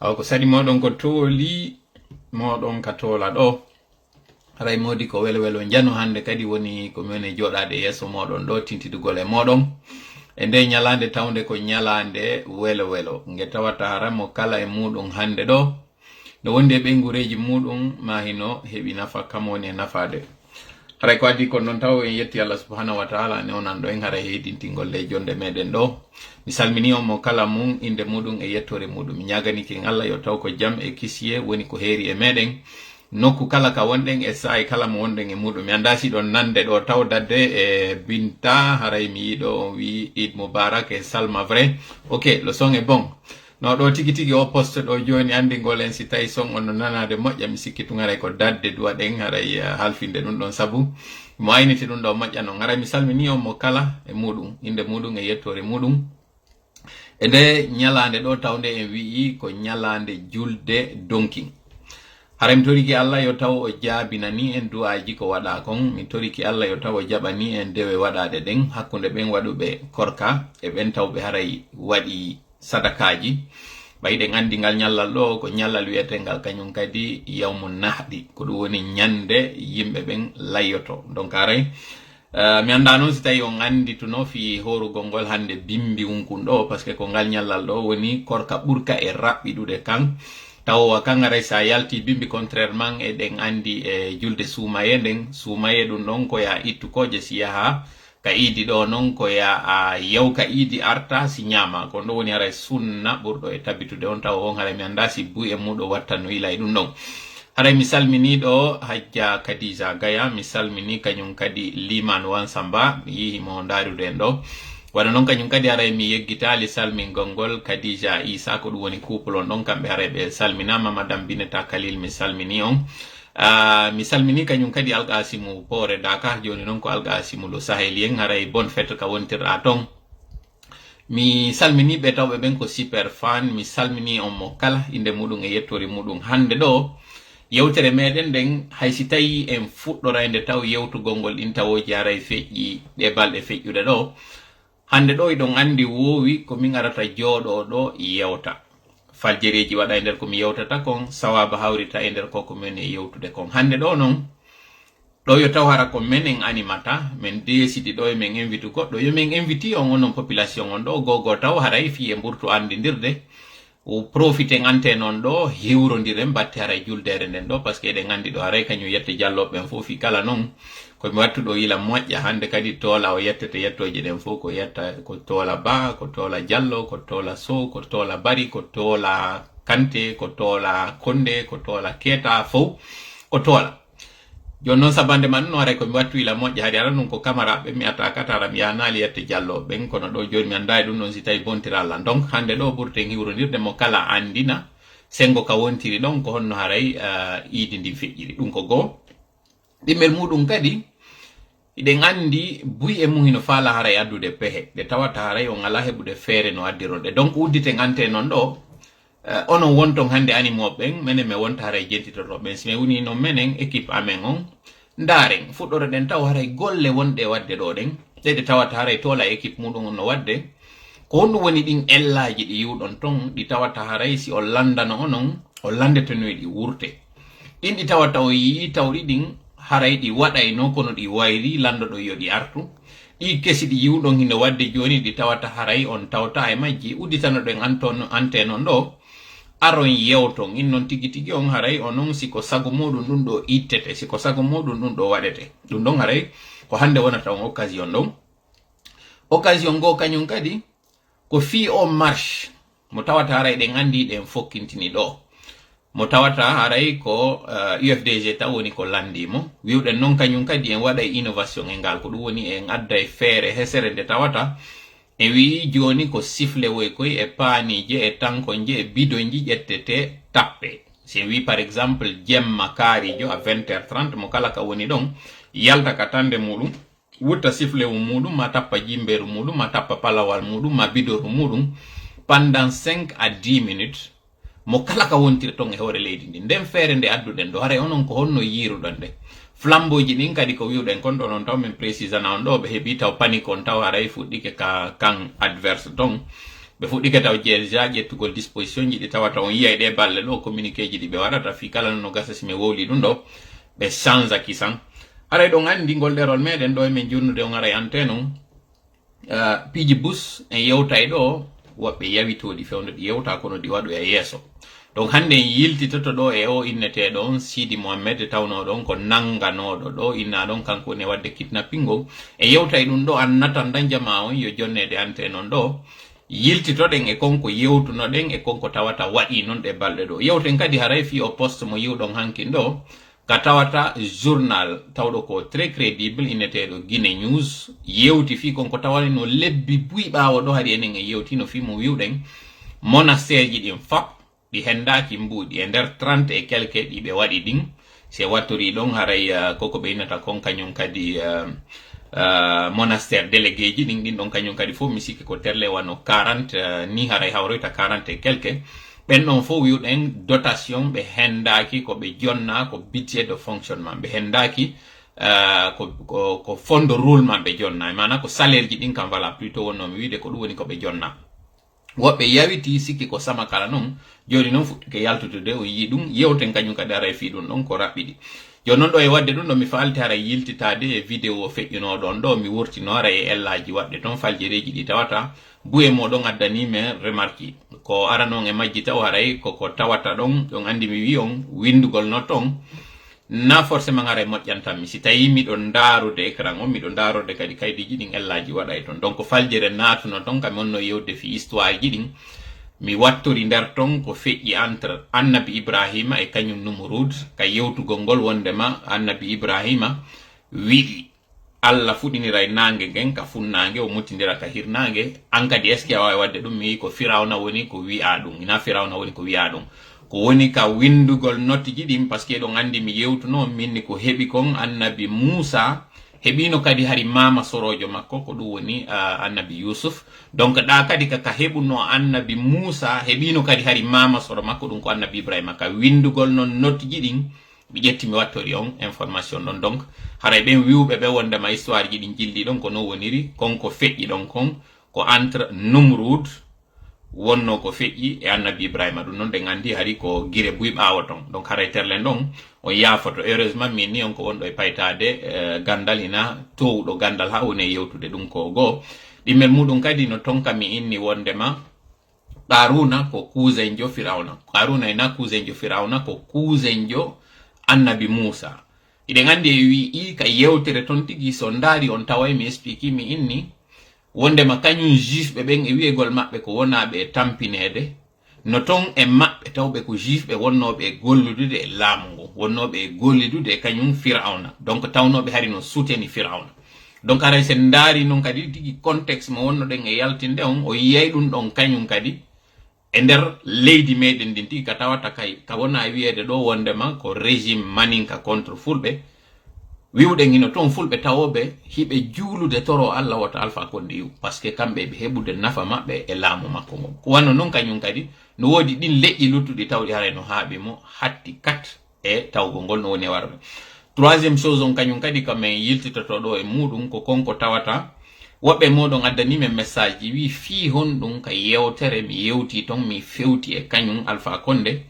aw ko sadi modon ko toli modon ka tola do haray modi ko welo jano hande kadi woni ko mene jodade yeso modon do tintidugol e modon e nde nyalande tawde ko nyalande welo ngetawata haramo kala e mudum hande do no wonde be ngureji mudum mahino hebi nafa kamone nafade haray ko adi ko non taw en yetti Allah subhanahu wa ta'ala ne onan do en haray hedintingol le jonde meden do mi salmini on mo kala mum inde mudum e yettore mudum nyagani ken Allah yo taw ko jam e kisiye woni ko heri e meden nokku kala ka wonden e sai kala mo wonden e mudum mi andasi don nande do taw dadde e binta haray mi yido wi Eid Mubarak e Salma vrai ok le son est bon no do tigi o poste do joni andi golen si tay son on nanade mojja mi sikkitu ngare ko dadde duwaden haray halfinde dun don sabu mo ayniti dun do mojja no ngara mi salmini on mo kala e mudum inde mudum e yettore mudum e de nyalande do tawde en wi ko nyalande julde donking haray mi toriki Allah yo taw o jaabinani en du'aji ko wada kon mi toriki Allah yo taw o jabani en dewe wadade den hakkunde ben wadube korka e ben tawbe haray wadi sadakaji bayde ngandi ngal nyallal do ko nyallal wietengal kanyum kadi yawmun nahdi ko do woni nyande yimbe ben layoto donc haray mi anda non si tawi on andi tuno fi horu gongol hande bimbi unkundo parce que ko ngal nyallal do woni korka burka e rabbidude kan taw kangare sa yalti bimbi contrairement e den andi e julde sumaye den sumaye dun don ko ya ittu koje siyaha ka idi do non ko ya yaw ka idi arta si nyama ko do woni ara sunna burdo e tabitude on taw on hare mi anda si bu e mudo wattano ila dum non hare misalmini do hajja Khadija Gaya misalmini kanyum kadi liman wan samba yi mo ndarude do wala non kanyum kadi ara mi yeggitali salmin gongol Khadija Isa ko woni couple on don kambe hare be salminama madam Bineta Khalil misalmini on misalmini kanyum kadi alqasimu pore Dakar joni non ko alqasimu lo sahelien haray bon fête ka wontir aton mi salmini be tawbe ben ko super fan mi salmini on mo kala inde mudum e yettori mudum hande do yewtere meden den haysi tayi en fuddora ende taw yewtu gongol intawo jaray feji de balde fejjude do hande do idon andi wowi ko min arata jodo do yewta faljereji wada ender ko mi yewtata kon sawaba hawrita ender ko men e yewtude kon hande do non do yo tawara ko menen animata men desidi do men invite goddo yo men invite on onon population on do gogo taw haray fi e burtu andidirde o profite ngante non do hewrondire batte haray juldere nden do parce que de ngandi do haray kanyu yette jallobe en fofi kala non ko mi wattu do yila mojja hande kadi tola o yettete yettoje den fo ko yetta ko tola ba ko tola jallo ko tola so ko tola bari ko tola kante ko tola konde ko tola keta fo ko tola jonno sabande man no are ko mi wattu yila mojja hadi ara non ko camara be mi ataka tara mi yanali yette jallo ben kono do joni mi andai dum non si tay bontiralla donc hande do burten hiwrondirde mo kala andina sengo ka wontiri don ko honno haray idi ndi fejjiri dum ko go dimmel mudum kadi iden andi buy e muhino fala haray addude pehe de tawata haray on ala hebude fere no addirode donc uddite ngante non do ono wonton hande animo ben menen me wonta haray jentito ben sime woni no menen équipe amen on ndaren fuddore den taw haray golle wonde wadde do den de tawata haray tola équipe mudum no wadde ko honno woni din ellaji di yudon ton di tawata haray si o landano onon o landete no di wurte indi tawata o yi tawri din haray di waday no kono di wayri lando do yodi artu di kesi di yudon hinde wadde joni di tawata haray on tawta e majji uditano den anton anteno do aron yewton innon tigi on haray onon siko sago modum dun do ittete siko sago modum dun do wadete dun don haray ko hande wonata on occasion go kanyum kadi ko fi o marche mo tawata haray den andi den fokkintini do mo tawata haray ko UFDG tawoni ko landimo wiwden non kanyum kadi en wada innovation e ngal ko dum woni en adda e fere hesere de tawata e wi joni ko sifle woy koy e pani je e tanko je e bidonji jettete tappe se wi par exemple jemma kari jo a 20h30 mo kala ka woni don yalta ka tande mudum wutta sifle mudum ma tappa jimberu mudum ma tappa palawal mudum ma bidoru mudum pendant 5 à 10 minutes mo kala ka wontire ton e hore leydi ndi den fere nde adduden do hare onon ko honno yirudan de flamboji din kadi ko wiwden kon do non taw men précisana on do be hebi taw panique on taw haray fuddike ka kan adverse don be fuddi ka taw jeelja jettugol disposition ji di tawata on yiya de balle do communiqué ji di be wadata fi kala no gasa simi wowli dum do be change kisan ara do ngandi ngol derol meden do men jurnude on ara anteno piji bus en yewtay do wobbe yawitodi fewndo di yewta kono di wadu e yeso donc hande yilti toto do e o innete don Sidi Mohammed tawno don ko nanganodo do inna don kanko ne wadde kidnapping go e yewtay dum do annata danjama on yo jonnede ante non do yilti to den e konko yewtuno den e konko tawata wadi non de balde do yewten kadi haray fi o poste mo yewdon hankin do ka tawata journal tawdo ko très crédible inete do Guinée News yewti fi konko tawani no lebbi buy bawo do hari enen e yewti no fi mo wiwden monastère ji din fap di hendaki mbudi e der 30 et quelques di be wadi din se watori don haray koko be inata kon kanyum kadi monastère délégué ji din don kanyum kadi fo misiki ko terle wano 40 ni haray hawrita 40 et quelques ben non fo wiwden dotation be hendaki ko be jonna ko budget de fonctionnement be hendaki ko fond de roulement be jonna mana ko salaire ji din kan vala plutôt wono mi wide ko dum woni ko be jonna wobbe yawiti sikki ko sama kala non joni non futti ke yaltude o yi dum yewten kanyum ka dara fi dum don ko rabbidi jonon do e wadde dum do mi falti ara yiltitade e vidéo feƴƴino don do mi wurtino ara e ellaji wadde don faljereji di tawata buye modon addani me remarki ko ara non e majji taw haray ko tawata don andi mi wi on windugol no ton na forcément ngare mojjantam mi si tayi mi don darude écran on mi don darude kadi kaydiji din ellaji wada e ton donc faljere natuno ton kam onno yewde fi histoire ji din mi wattori der ton ko feƴƴi entre annabi Ibrahima e kanyum Numrud ka yewtugol ngol wondema annabi Ibrahima wi'i Allah fudinira nange gen ka funnange o mutindira ka hirnange ankadi eski awa wadde dum mi ko Firawna woni ko wi'a dum ina Firawna woni ko wi'a dum ko woni ka windugol notiji dim parce que don andi mi yewtuno minni ko hebi kon annabi Musa hebino kadi hari mama sorojo makko ko dum woni annabi Yusuf donc da kadi ka hebuno annabi Musa hebino kadi hari mama soro makko dum ko annabi Ibrahima ka windugol non notiji din mi jetti mi wattori on information don donc haray ben wiwbe be wonde ma histoire ji din jilli don ko no woniri konko feƴƴi don kon ko entre Numrud wonno ko feƴƴi e annabi Ibrahima dum non de ngandi hari ko gire buy bawo ton donc haray terlen don o yafoto heureusement min ni on ko wondo e paytade gandal ina towdo gandal ha woni yewtude dum ko go dimel mudum kadi no tonka mi inni wondema Qaruna ko kuzenjo Firawna Qaruna ina kuzenjo Firawna ko kuzenjo annabi Musa ide ngandi wi ka yewtere ton tigi so ndari on taway mi explique mi inni wonde ma kanyun juif be ben e wiegol mabbe ko wonabe tampinede no ton e mabbe tawbe ko juif be wonnobe golludude e lamungo wonnobe gollidude kanyum Firawna donc tawnobe hari no souteni Firawna donc ara sen ndari non kadi tigi contexte mo wonno den e yaltinde on o yey dum don kanyum kadi e der leydi meden din tigi ka tawata kay ka wona wiede do wonde ma ko régime maninka contre fulbe wiwde ngino ton fulbe tawobe hibe juulude toro Allah wata alfa konde yu parce que kambe be hebude nafa mabbe e laamu makko mo ko wano non kanyum kadi no wodi din leƴƴi luttudi tawdi hare no haabi mo hatti kat e tawgo ngol no woni warbe troisième chose on kanyum kadi kam en yiltitoto do e mudum ko konko tawata wobbe modon addani me message wi fi hondum ka yewtere mi yewti ton mi fewti e kanyum alfa konde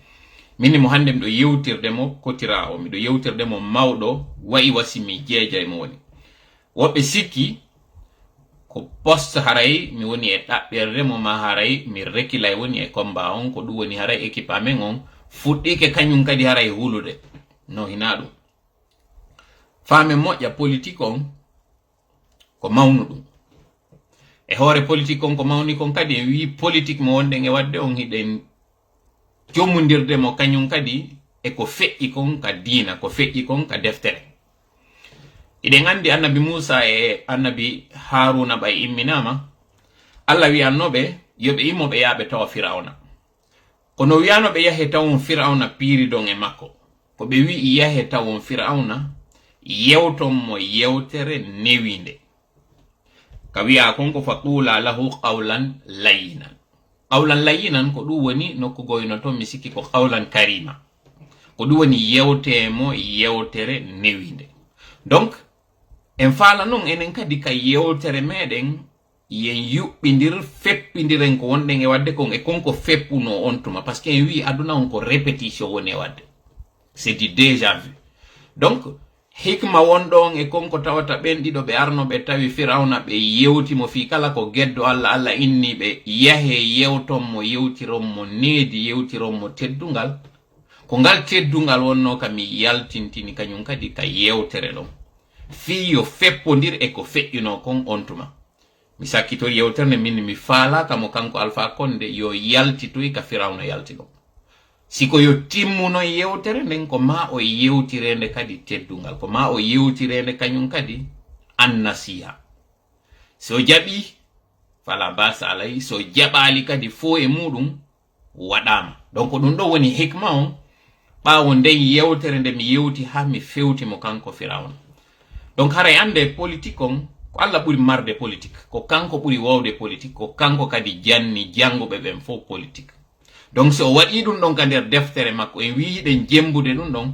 minni mo hande do yewtirde mo kotira o mi do yewtirde mo mawdo wayi wasimi jeejay mo woni wobbe sikki ko poste haray mi woni e dabberde mo ma haray mi rekilay woni e combat on ko du woni haray équipement on fuddike kanyum kadi haray hulude no hinadu fame moƴƴa politique on ko mawnudum e hore politique on ko mawni kon kadi en wi politique mo wonde e wadde on hiden jomundirde mo kanyum kadi e ko feƴƴi kon ka diina ko feƴƴi kon ka deftere iden andi annabi Musa e annabi Haruna bay imminama Allah wi annobe yobe imobe yaabe taw Firawna kono wiano be yahe taw Firawna piri don e makko ko be wi yahe taw Firawna yewtom mo yewtere newinde ka wi'a konko faqula lahu qawlan layyinan qawlan layyinan ko du woni nokku goyno to mi sikki ko qawlan karima ko du woni yewtemo yewtere newinde donc en fala non enen kadi ka yewtere meden yen yuɓɓidir feppindiren ko wonɗen e wadde kon e konko feppuno on tuma par ce que en wi aduna on ko répétition woni e wadde c'est du déjà vu. Donc hikma wonɗon e konko tawata ɓen ɗiɗo ɓe arno ɓe tawi firawna ɓe yewtimo fi kala ko geddo Allah Allah inni ɓe yahe yewton mo yewtiron mo needi yewtiron mo teddungal ko ngal teddungal wonno kam mi yaltintini kañum kadi ka yewtere ɗon fi yo feppodir e ko feƴƴino kon on tuma mi sakkitori yewtere min mi faala kamo kanko Alpha Condé yo yaltitoy ka firawna yalti ɗon siko yo timmuno yewtere nden ko ma o yewtirende kadi teddungal ko ma o yewtirende kañum kadi annasiha so jaɓi fala basa alay so jaɓali kadi fo e muɗum waɗama donc ɗum ɗo woni hikma on ɓawo nden yewtere nde mi yewti ha mi fewtimo kanko firawna donc haray ande politique on ko Allah ɓuri marde politique ko kanko ɓuri wawde politique ko kanko kadi janni janguɓe ɓen fof politique donc so waɗi ɗum ɗon ka nder deftere makko en wiiɗen jembude ɗum ɗon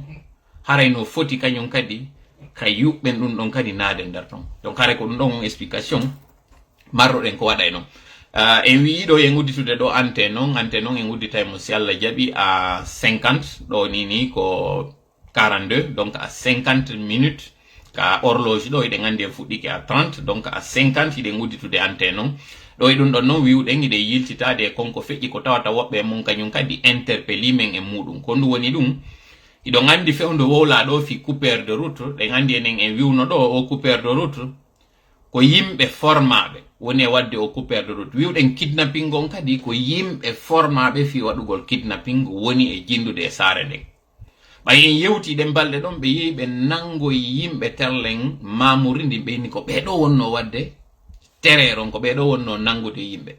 haray no foti kañum kadi ka yuɓɓen ɗum ɗon kadi naade nder ton donc haray ko ɗum ɗon on explication marroɗen ko waɗay noon en wiiɗo en udditude ɗo ante noon en udditay mo si Allah jaɓi à 50 ɗo nini ko 42 donc à 50 minutes ka horloge ɗo eɗen andi en fuɗɗike à 30 donc à 50 iɗen udditude ante noon ɗo e ɗum ɗon noon wiwɗen iɗe yiltitade e konko feƴƴi ko tawata woɓɓe mum kañum kadi interpelli men e muɗum ko ndu woni ɗum iɗon andi fewndo wowla ɗo fi coupeur de route ɗen andi enen en wiwno ɗo o coupeur de route ko yimɓe formaɓe woni e wadde o coupeur de route wiwɗen kidnapping on kadi ko yimɓe formaɓe fi waɗugol kidnapping woni e jindude e saare nden ɓay en yewtiɗen balɗe ɗon ɓe yehi ɓe nangoy yimɓe terlen mamuridi ɓeyni ko ɓeɗo wonno wadde tereron ko ɓeɗo wonno nangude yimɓe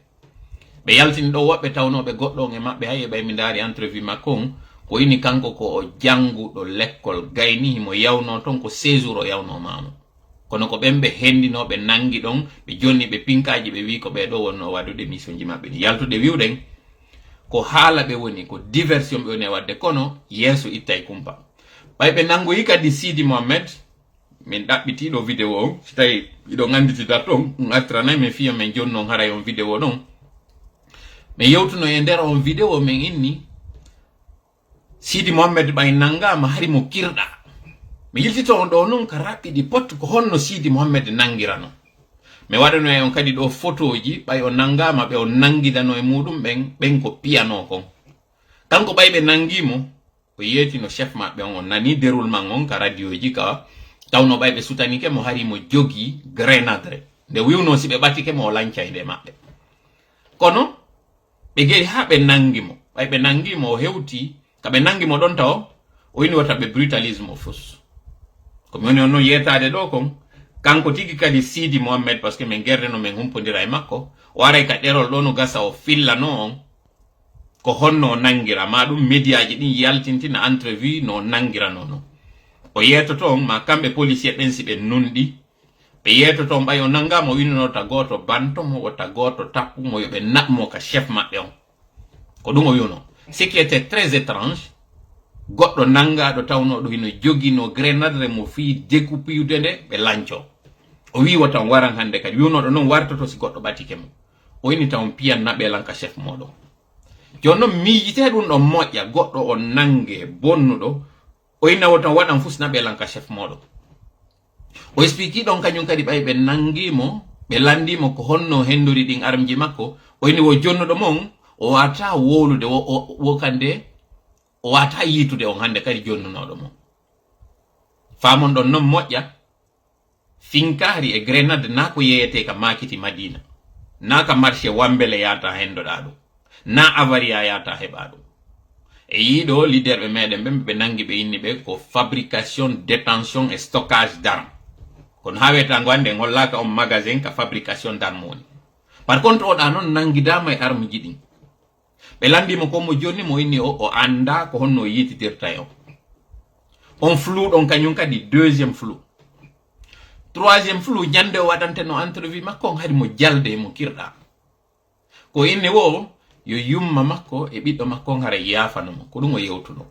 ɓe yaltini ɗo woɓɓe tawnoɓe goɗɗo on e maɓɓe hay e ɓay mi daari entrevue makko on ko yini kanko ko o janguɗo l'école gayni himo yawno ton ko 16 jours o yawno mamo kono ko ɓen ɓe hendinoɓe nangi ɗon ɓe jonni ɓe pinkaji ɓe wi ko ɓeɗo wonno wadude mission ji maɓɓe ni yaltude wiwɗen ko haala ɓe woni ko diversion ɓe woni e wadde kono yeeso ittay kumpa ɓay ɓe nangoyi kadi Sidi Mohamed min ɗaɓɓitiɗo vidéo o so tawi iɗo anditita ton ɗum artiranay min fiya men joni noon haray on vidéo ɗon min yewtuno e nder on vidéo min inni Sidi Mohamed ɓay nangama hari mo kirɗa mi yiltito on ɗo noon ka raɓɓiɗi pot ko honno Sidi Mohamed nangirano mi waɗano e on kadi ɗo photoji ɓay o nangama ɓe o nangidano e muɗum ɓen ko piyano kon kanko ɓay ɓe nangimo ko yeetino chef maɓɓe on nani déroulement on ka radio ji ka tawno ɓay ɓe sutanike mo hari mo jogi grenadre nde wiwno si ɓe ɓatike mo o lancayde maɓɓe kono ɓe geri ha ɓe nangimo ɓay ɓe nangimo o hewti ka ɓe nangimo ɗon taw o yini wata ɓe brutalisme o fus komi woni on noon yetade ɗo kon kanko tigi kadi Sidi Mohamed parce que min gerdeno min humpodira e makko o aray ka ɗerol ɗo no gasa o fillano on ko honno o nangira ma ɗum médiaji ɗin yaltintina entrevue no nangirano non o yetoto on ma kamɓe policier ɓen si ɓe nunɗi ɓe yetoto on ɓay o nangama o winonota goto bantomo wota goto tappumo yoɓe naɓmo ka chef maɓɓe on ko ɗum o wiwno ce qui était très étrange goɗɗo nangaɗo tawnoɗo hino jogino grenadre mo fi découpuyude nde ɓe lanco o wi wata on waran hande kadi wiwnoɗo noon wartoto si goɗɗo ɓatike mo o wini taw piyan naɓelan ka chef moɗon joni noon miijite ɗum ɗon moƴƴa goɗɗo o nangue bonnuɗo o yinna wota waɗan fus naɓelan ka chef moɗon o explique ɗon kañum kadi ɓay ɓe nangimo ɓe landimo ko honno hendori ɗin armji makko o yini wo jonnuɗo mon o wata wolude wo kande o wata yitude on hande kadi jonnunoɗo mon famon ɗon noon moƴƴa finkari e grenade na ko yeyete ka makiti Madina na ka marché Wambele yata hendoɗa ɗum na avaria yata heɓa ɗum e yiɗo leader ɓe meɗen ɓe ɓe nangi ɓe inni ɓe ko fabrication détention et stockage d'armes kono ha wetango hande hollaka on magasin ka fabrication d'armes woni par contre oɗa noon nangidama e arme ji ɗin ɓe landimo ko mo jonni mo inni o anda ko honno yititirta on flou ɗon kañum kadi deuxième flou troisième flou ñande o waɗanteno entrevue makko on hari mo jalde mo kirɗa ko inni wo yo yumma makko e ɓiɗɗo makko on hara yafanomo ko ɗum o yewtuno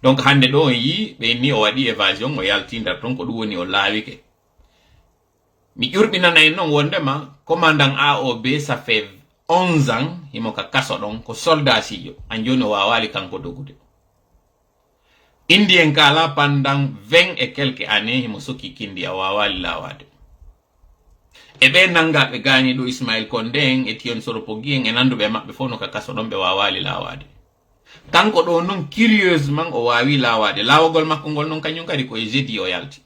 donc hande ɗo o yi ɓe inni o waɗi évasion o yalti nder ton ko ɗum woni o laawike mi ƴurɓinana en noon wondema commandant AOB ça fait 11 ans himo ka kaso ɗon ko soldat sijo an joni o wawali kanko dogude indien kala pendant 20 et quelques années himo sokki kindi a wawali lawade e ɓe nangaɓe gani ɗo Ismail Condé en e Tiyon Soropogi en e nanduɓe maɓɓe fof no ka kaso ɗon ɓe wawali lawade kanko ɗo noon curieusement o wawi lawade lawagol makko ngol noon kañum kadi koye jeudi o yalti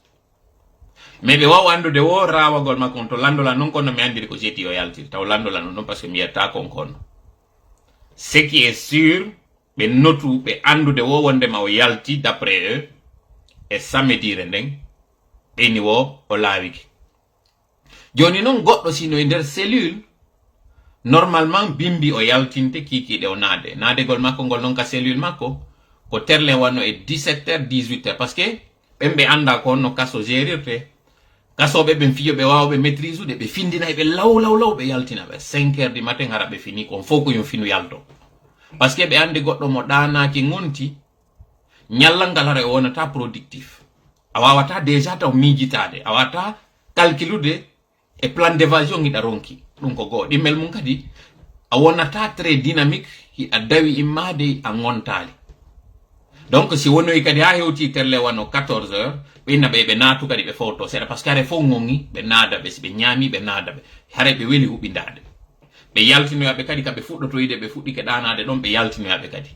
mais ɓe wawa andude wo rawagol makko to landola noon kono mi andiri ko jeudi o yaltiri taw landola non par ce que mi yetta kon kono ce qui est sûr ɓe notu ɓe andude wo wondema o yalti d'après eux e samedire nden ɓeni wo o laawiki joni noon goɗɗo sino e nder cellule normalement bimbi o yaltinte kikiɗe o naadegol makko ngol noon ka cellule makko ko terle wanno e 17h 18h par ce que ɓen ɓe anda ko honno kaso gérirte kasoɓe ɓen fiyoɓe wawɓe maîtrise ude ɓe findina ɓe law ɓe yaltina ɓe 5h du matin hara ɓe fini kon fof ko yum finu yalto par ce que ɓe andi goɗɗo mo ɗanaki gonti ñallal ngal hara e wonata productif a wawata déjà taw miijitade a wawata calculude e plan d'évasion hiɗa ronki ɗum ko goo ɗimmel mum kadi a wonata très dynamique hiɗa dawi immade a gontali donc si wonoyi kadi ha hewti terle wano 14h ɓenna ɓe naatu kadi ɓe fowto seeɗa par ce que hare fof gongi ɓe naada ɓe si ɓe ñaami ɓe naada ɓe hare ɓe weli huɓindade ɓe yaltinoyaɓe kadi kaɓe fuɗɗotoyde ɓe fuɗɗike ɗanade ɗon ɓe yaltinoyaɓe kadi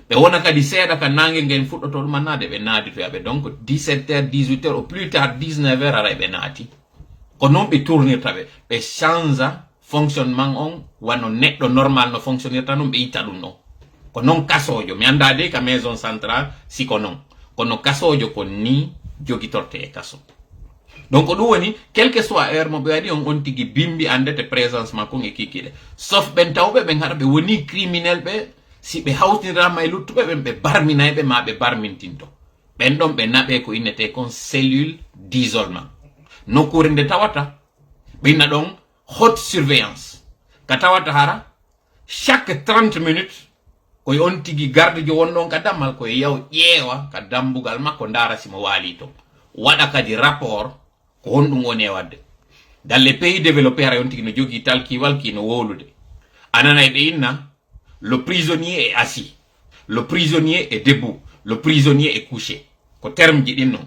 ɓe wona kadi seeɗa ka nangue nguen fuɗɗoto ɗumannade ɓe naaditoyaɓe donc 17h 18h au plus tard 19h ara ɓe naati ko noon ɓe tournirta ɓe change fonctionnement on wano neɗɗo normal no fonctionnirta noon ɓe itta ɗum ɗon ko noon kasojo mi anda de ka maison centrale siko noon kono kasojo ko ni jogitorte e kaso donc ɗum woni quel que soit heure mo ɓe waɗi on tigi bimbi andete présence makko e kikiɗe sauf ɓen tawɓe ɓen haɗa ɓe woni criminel ɓe si ɓe hawtinirama e luttuɓe ɓen ɓe barminayɓe ma ɓe barmintinto ɓen ɗon ɓe naɓe ko innete kon cellule d'isolement nokkure nde tawata ɓinna ɗon haute surveillance ka tawata hara chaque 30 minutes koye on tigi garde jo wonɗon ka dammal koye yaw ƴeewa ka dambugal makko ndara simo waali to waɗa kadi rapport ko honɗum woni e wadde dans les pays développés hara on tigi no jogui talkiwal kino wowlude anana e ɓe inna le prisonnier est assis le prisonnier est debout le prisonnier est couché ko terme ji ɗin non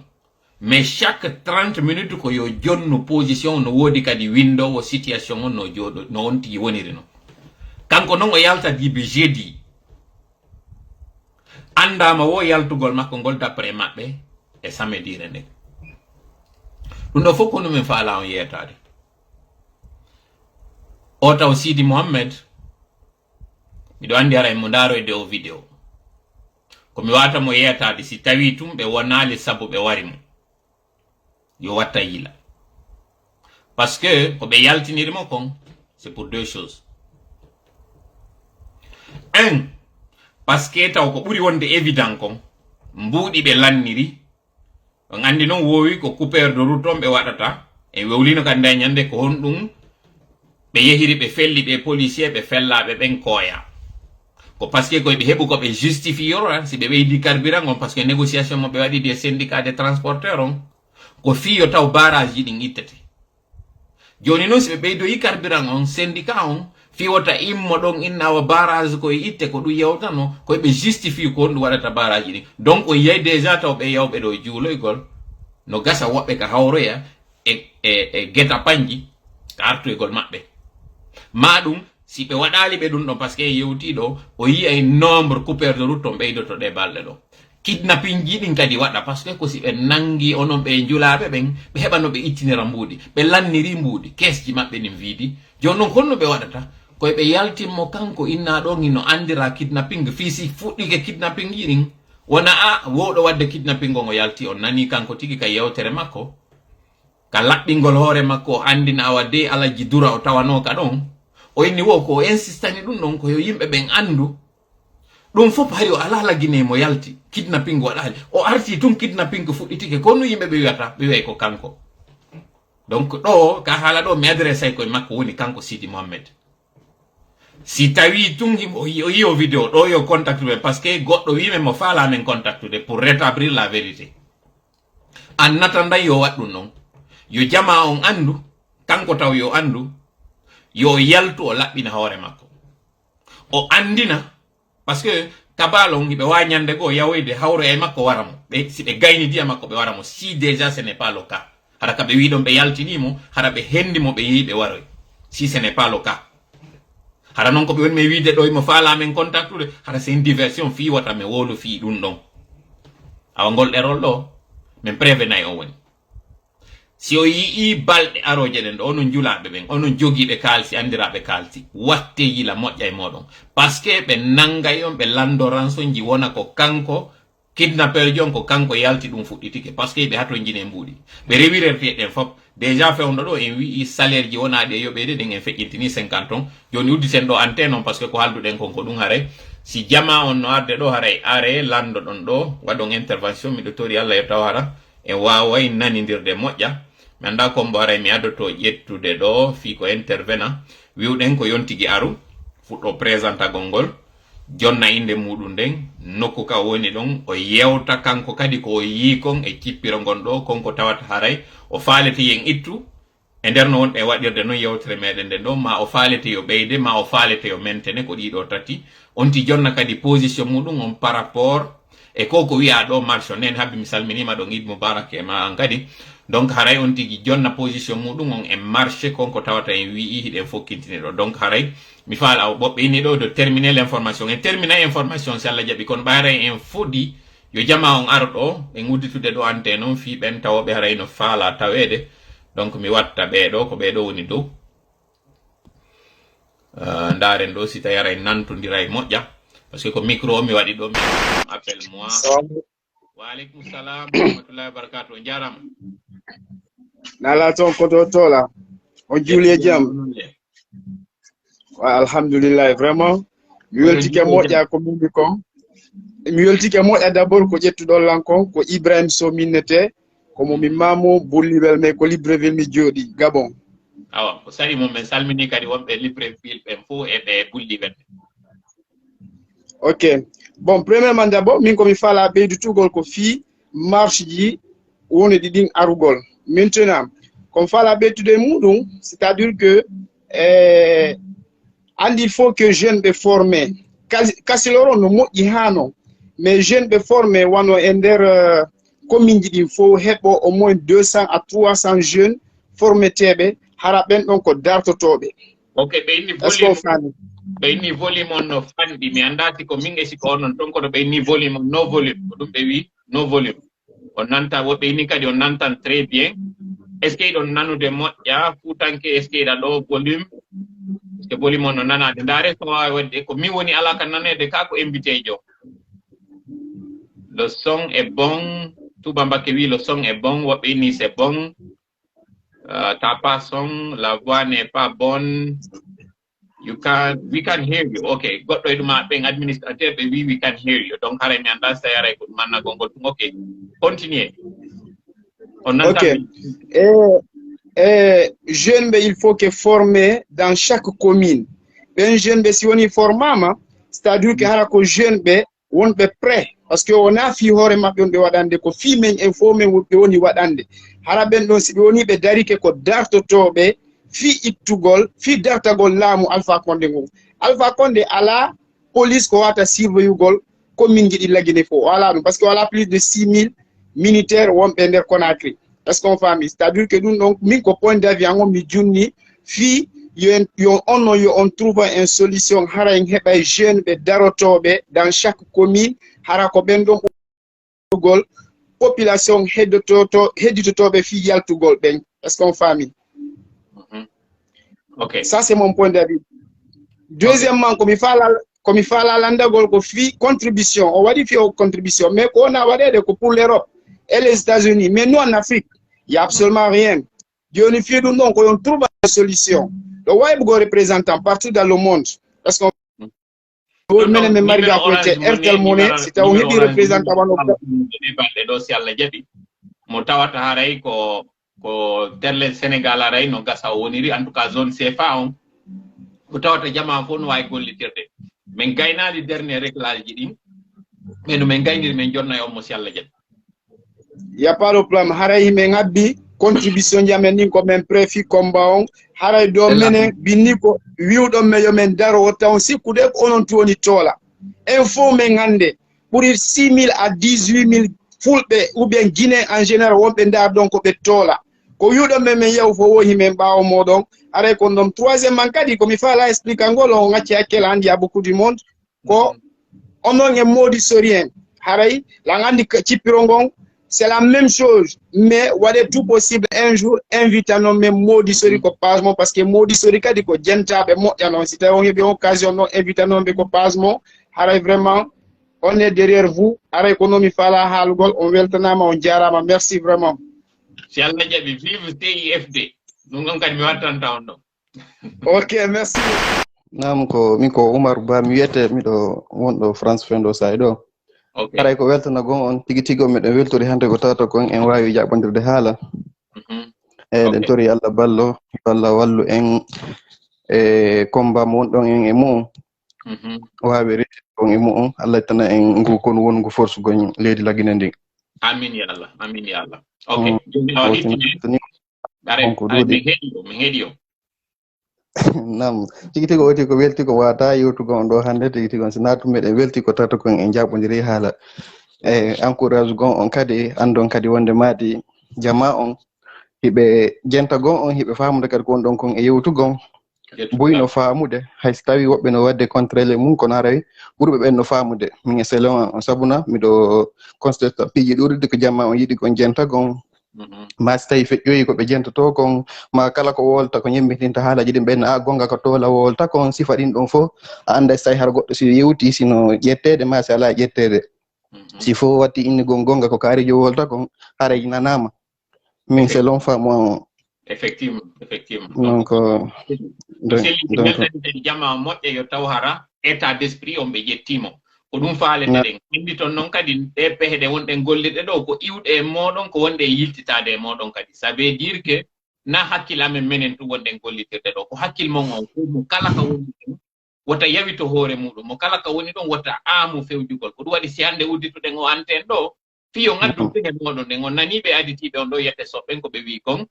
mais chaque 30 minutes ko yo jonno position no wodi kadi window o situation on no joɗo no on tigi woniri no kanko noon o yalta dibe jeudi andama wo yaltugol makko ngol d'après maɓɓe e samedire nde ɗum ɗo fof ko ɗumen faala on yetade o taw Sidi Mohammed miɗo andi ara mo ndaroyde o vidéo komi wata mo yetade si tawi tum ɓe wonali sabu ɓe wari mo yo watta yila parce que ko ɓe yaltinirimo kon c'est pour deux choses un parce que taw ko ɓuri wonde évident kon mbuuɗi ɓe lanniri on andi noon wowi ko coupeur de route on ɓe waɗata e wewlino kadi nda ñande ko honɗum ɓe yehiri ɓe felli ɓe policier ɓe fellaɓe ɓen kooya ko par ce que koye ɓe heɓu ko ɓe justifiora si ɓe ɓeydi carburant on par ce que négociation mo ɓe waɗi des syndicat des transporteurs on ko fiyo taw barrage ji ɗin ittete joni noon si ɓe ɓeydoyi carburant on syndicat on fiwota immo ɗon innawa barrage koye itte ko ɗum yewtano koye ɓe justifie ko honɗum waɗata barrage ji ɗin donc o yiyay déjà taw ɓe yawɓe ɗo juuloygol no gasa woɓɓe ka hawroya e gueta panji ka artoygol maɓɓe ma ɗum si ɓe waɗali ɓe ɗum ɗon par ce que yewtiɗo o yiyay nombre coupeur de route on ɓeydoto ɗe balɗe ɗo kidnapping ji ɗin kadi waɗa par ce que ko si ɓe nangi onon ɓe julaɓe ɓen ɓe heɓa no ɓe ittinira mbuuɗi ɓe lanniri mbuuɗi kesji maɓɓe ɗin wiidi joni noon honno ɓe waɗata koye ɓe yaltinmo kanko inna ɗon ino andira kidnapping fii si fuɗɗike kidnapping ji ɗin wona a wowɗo wadde kidnapping on o yalti on nani kanko tigi ka yewtere makko ka laɓɓingol hoore makko o andina awa de alaji dura o tawano ka ɗon o inni wo ko o insistani ɗum ɗon koyo yimɓe ɓen andu ɗum fof hari o ala lagine mo yalti kidnapping waɗali o arti tun kidnapping fuɗɗitike ko no yimɓe ɓe wiyata ɓe wiyay ko kanko donc ɗo ka haala ɗo mi adresse ay koye makko woni kanko Sidi Mohammed si tawi tun o yi o vidéo ɗo yo contactude par ce que goɗɗo wime mo faalamen contactude pour rétablir la vérité an natanday yo waɗ ɗum noon yo jama on andu kanko taw yo andu yo yaltu o laɓɓina hoore makko o andina parce que kabalon ɓe wa ñande go yawoyde hawre e makko wara mo ɓe si ɓe gayni diya makko ɓe wara mo si déjà ce n'est pas le cas hara ka ɓe wi ɗon ɓe yaltinimo hara ɓe hendi mo ɓe yi ɓe waroy si ce n'est pas le cas hara non ko ɓe woni mi wiide ɗo mo faala men contactude hara c'est une diversion fi wata mi wolu fi ɗum ɗon awa ngol ɗerol ɗo min prévenay o woni si o yii balɗe aroje ɗen ɗo onon julaɓe ɓen onon jogiiɓe kaalsi andiraɓe kaalsi watte yila moƴƴa e moɗon par ce que ɓe nangay on ɓe landoransoji wona ko kanko kidnappeur jon ko kanko yalti ɗum fuɗɗitike par ce que ɓe hato jine mbuuɗi ɓe rewirerte ɗen fop déjà fewndo ɗo en wii salaire ji wonaɗe yoɓede ɗen en feƴƴintini 50 on joni udditen ɗo antenne on par ce que ko halduɗen kon ko ɗum haray si jama on no arde ɗo haray are lando ɗon ɗo waɗon intervention miɗo tori Allah yo taw hara en waway nanidirde moƴƴa mi anda kombo haray mi adoto ƴettude ɗo fi ko intervenant wiwɗen ko yontigi aru fuɗɗo présentagol ngol jonna inde muɗum nden nokku ka woni ɗon o yewta kanko kadi ko o yi kon e cippiro ngon ɗo konko tawata haray o faalete yen ittu e nder no wonɗe waɗirde noon yewtere meɗen nden ɗo ma o faalete yo ɓeyde ma o faalete yo mentene ko ɗiɗo tati onti jonna kadi position muɗum on par rapport e ko wi'a ɗo marche nen habbi mi salminima ɗon Eid Mubarak e ma an kadi donc haray on tigi jonna position muɗum on e marché konko tawata en wi'i hiɗen fokkintini ɗo donc haray mi faala o ɓoɓɓe inni ɗo de terminer l'information en termina information si Allah jaɓi kono ɓayray en fuɗɗi yo jama on aro ɗo ɓe gudditude ɗo ante noon fi ɓen tawoɓe haray no faala tawede donc mi watta ɓeɗo ko ɓeɗo woni dow ndaren ɗo si tawi aray nantodiray moƴƴa par ce que ko micro o mi waɗi ɗo mi appel moi waaleykum salam rahmatullahi wa barakatuh on jarama nala toon koto tola on juuli e jaam alhamdulillah vraiment mi weltike moƴƴa ko mimmi kon mi weltike moƴƴa d'abord ko ƴettuɗon lan kon ko Ibrahim Sow minnete komo mi mamu Bolliwel mais ko Libreville mi jooɗi Gabon awa ko sari mum min salmini kadi wonɓe Libreville ɓen fof e ɓe Bolliwel ok bon premièrement d'abord min komi faala ɓeydutugol ko fii marche ji woni ɗiɗin arugol maintenant comme faala ɓeytude muɗum c'est à dire que andi il faut que jeune ɓe formé kasiloro no moƴƴi ha non mais jeune ɓe formé wano e nder commune ji ɗin fof heɓɓo au moins 200 à 300 jeunes formeteɓe hara ɓen ɗon ko dartotoɓe ok ɓe inni volume on no fanɗi mi anda si ko min e siko onon ton kono ɓe inni volume on no volume ko ɗum ɓe wi no volume on nanta woɓɓe inni kadi on nantan très bien est ce que iɗon nanude moƴƴa fuutanke est ce que iɗa ɗo volume est ce que volume on no nanade ndaare so wawi wadde ko min woni ala ka nanede ka ko invité jo le son est bon Touba Mbacké wi le son est bon woɓɓe inni c'est bon t'as pas son la voix n'est pas bonne we can hear you okay goɗɗo e ɗuma ɓen administrateur ɓe wi we can hear you donc haray mi anda so yaray ko ɗum mannagol ngol ɗum ok continuer on nanta ok jeune ɓe il faut que formé dans chaque commune ɓen jeune ɓe si woni formama c'est à dire que hara ko jeune ɓe wonɓe prêt parce que wona fi hoore maɓɓe on ɓe waɗande ko fi men en fof men ɓe woni waɗande hara ɓen ɗon si ɓe woni ɓe darike ko dartotoɓe fi ittugol fi dartagol laamu Alpha Condé ngol Alpha Condé ala police ko wata surveillugol commune ji ɗi lagine fof wala ɗum par ce que wala plus de 6000 militaires wonɓe nder Conakry est ce qu'on famille c'est à dire que ɗum ɗon min ko point d'avis an on mi junni fi yo on trouve une solution hara en heɓay jeune ɓe darotoɓe dans chaque commune hara ko ɓen ɗon ɓugol population hedditotoɓe fi yaltugol ɓen est ce qu'on famille ok ça c'est mon point d'avis deuxièmement komi faala landagol ko fi contribution o waɗi fi o contribution mais ko wona waɗede ko pour l'Europe et les États-Unis mais nous en Afrique il y a absolument rien joni fi ɗum ɗon ko yon trouve une solution ɗo wawi ɓugo représentant partout dans le monde parce que menen min mari ga koyte Airtel Money si taw heɓi représentant wano balɗe ɗo si Allah jaɓi mo tawata haray ko telle Sénégal aray no gasa woniri en tout cas zone CFA on ko tawata jama fof no wawi gollitirde min gaynali dernier réglage ji ɗin mais no min gayniri min jonna e on mo si Allah jaɓi y a pas de problème haray himɓe ngabbi contribution jamen nin ko men préfi combat on haray do menen binni ko wiwɗon me yo men daro taw sikkude ko onon toni tola info men hande pour 6000 à 18000 fulɓe ou bien guiné en général wonɓe ndar donc ɓe tola ko wiwɗon men yew fo wohi men ɓawo moɗon aray ko ɗon troisième man kadi komi faala explique ngol on gacci hakkele handi à beaucoup du monde ko onon e modi sorien haray la gandi cippiro ngon c'est la même chose mais waɗe tout possible un jour invite non même modi sori ko page mo parce que modi sori kadi ko jentaɓe moƴƴa noon si tawi on heeɓi occasion noon invite non ɓe ko page mo haray vraiment on est derrière vous aray ko nomi faala haalugol on weltanama on jarama merci vraiment si Allah jaɓi vive TIFD ɗum ɗon kadi mi wattanta on ɗo ok merci nam ko min ko Oumar Ba mi wiyete miɗo wonɗo France fendo say ɗo aray ko weltana gon on tigi tigi on miɗen weltori hande ko tawata kon en wawi jaɓɓodirde haala ɗen tori Allah ballo Allah wallu en e combat mo wonɗon en e mu'um wawi reti on e mu'um Allah ittana en ngu kon wongu force gon leydi Laguine ndi amin ya Allah ok joni awa hittini mi heeɗi o nam tigi tigi oti ko welti ko wata yewtugo on ɗo hande tigi tigi on so natu meɗen welti ko tata kon en jaɓodiri haala e encourage gon on kadi andon kadi wonde maɗi jama on hiɓe jenta gon on hiɓe famude kadi ko wonɗon kon e yewtugon boyno faamude hayso tawi woɓɓe no wadde contrôle mum kono haray ɓurɓe ɓen no faamude min e selon on sabuna miɗo constate piiji ɗuɗude ko jamma on yiɗi kon jenta gon ma so tawi feƴƴoyi ko ɓe jentoto kon ma kala ko wolta ko ñembitinta haalaji ɗin ɓenna a gonga ko tola wolta kon sifa ɗin ɗon fof a anda so tawi har goɗɗo si yewti sino ƴettede ma si ala ƴettede si fof watti innigol gonga ko kaarijo wolta kon haray nanama min selon faamu effectivement donc selliɗi jama moƴƴa yo taw hara état d' esprit on ɓe ƴettimo ko ɗum faalete indi toon noon kadi ɗe pehe ɗe wonɗen golliɗe ɗo ko iwɗe e moɗon ko wonde e yiltitade e moɗon kadi ça veut dire que na hakkille amen menen ɗum wonɗen gollitirde ɗo ko hakkille mon on fof mo kala ka woni ɗon wota yawito hoore muɗum mo kala ka woni ɗon wota aamu fewjugol ko ɗum waɗi si hannde uddituɗen o antenne ɗo fiyo ngaddu pehe moɗon ɗen on nani ɓe aditiɓe on ɗo yette soɓɓen ko ɓe wi kon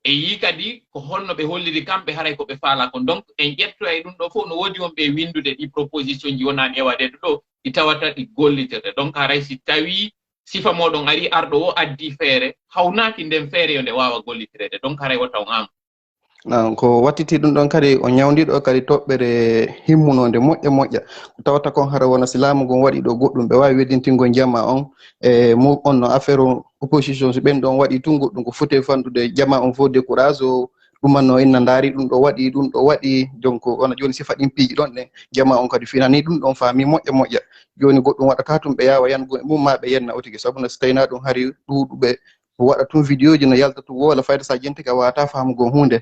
e yi kadi ko holno ɓe holliri kamɓe haray ko ɓe faala kon donc en ƴetto e ɗum ɗo fof no woodi on ɓe windude ɗi proposition ji wona ƴewaɗeɗo ɗo ɗi tawata ɗi gollitirde donc haray si tawi sifa moɗon ari arɗo o addi feere hawnaki nden feere yo nde wawa gollitirede donc haray wata on am ko wattiti ɗum ɗon kadi o ñawdiɗo kadi toɓɓere himmunode moƴƴa moƴƴa ko tawata kon hara wona silamu gon waɗi ɗo goɗɗum ɓe wawi weddintingol jamma on e mu on no affaire opposition so ɓen ɗon waɗi tun goɗɗum ko foti fanɗude jama on fof décourage o ɗumanno inna ndaari ɗum ɗo waɗi donc wona joni sifa ɗin piiji ɗon ɗen jama on kadi finani ɗum ɗon faami moƴƴa moƴƴa joni goɗɗum waɗata tum ɓe yawa yango e mum ma ɓe yenna otigi sabu no so tawina ɗum hari ɗuɗuɓe waɗa tum vidéo ji no yalta tum wola fayda sa jentiki a wawata faamugo hunde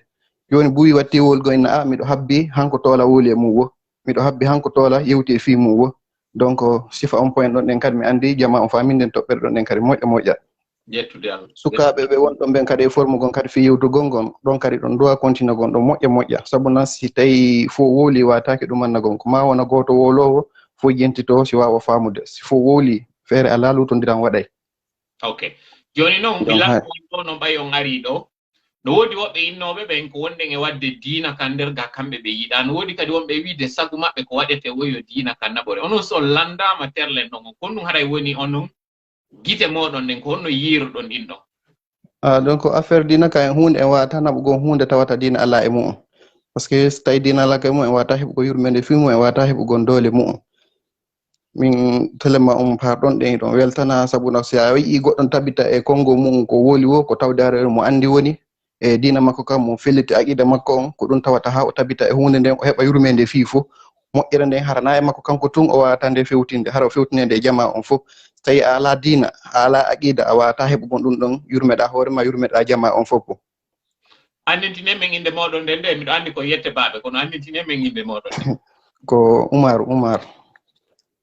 joni buyi watti wolgo inna miɗo habbi hanko toola woli e mum wo miɗo habbi hanko toola yewti e fi mum wo donc sifa on point ɗon ɗen kadi mi andi jama on faaminden toɓɓere ɗon ɗen kadi moƴƴa moƴƴa ƴettude Allah sukaɓe ɓe wonɗon ɓen kadi e forme gon kadi fi yewtugol gon ɗon kadi ɗon dowa continue gon ɗon moƴƴa moƴƴa sabu noon si tawi fo wooli wataki ɗumanna gon ko ma wona goto wolowo fo jentito si wawa famude si fo wooli feere ala lutodiran waɗay ok joni noon bila ɗo no ɓay on ari ɗo no woodi woɓɓe innoɓe ɓen ko wonɗen e wadde diina kan nder ga kamɓe ɓe yiɗa no woodi kadi wonɓe wiide sagu maɓɓe ko waɗete woyo diina kan naɓore onon so landama terlen ɗon kon ɗum haray woni onon gite moɗon ɗen ko honno yiiruɗon ɗin ɗon donc affaire diina ka en hunde en wawata naɓugon hunde tawata diina ala e mu'um par ce que so tawi diina ala ka mum en wawata heɓugo yurmede fi mum en wawata heɓugon doole mu'um min telema parɗon ɗen ɗon weltana sabu no si a yii goɗɗon tabita e kongo mum ko woli wo ko tawde are mo andi woni e diina makko kam mo felliti aqida makko on ko ɗum tawata ha o tabita e hunde nden o heɓa yurmede fi fof moƴƴere nden harana e makko kanko tun o wawata nde fewtinde hara o fewtinede e jama on fof so tawi a ala diina a ala aqida a wawata heɓugon ɗum ɗon yurmeɗa hoorema yurmeɗa jama on fof andintine men inde moɗon nden nde miɗo andi ko yette baɓe kono andintine men inde moɗon ko Oumar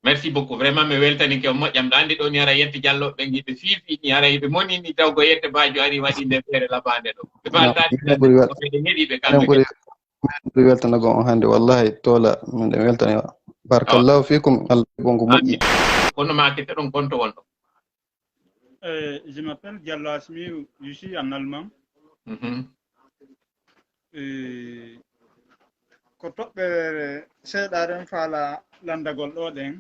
merci beaucoup vraiment mi weltanike on moƴƴam ɗo andi ɗo ni ara yette jalloɓe ɓen hiɓe fiifi ni ara hiɓe monini taw ko yette bajo ari waɗi nde feere labande ɗo ɓe faltaɗeɗe heeɗiɓe kamɓe ɓuri weltanago on hannde wallahi toola miɗen weltani barakallahu fikum Allah bongo moƴƴi kono ma kette ɗon konto wonɗo Je m'appelle Diallo Asmi, je suis en Allemand. ko toɓɓere seeɗaren faala landagol ɗo ɗen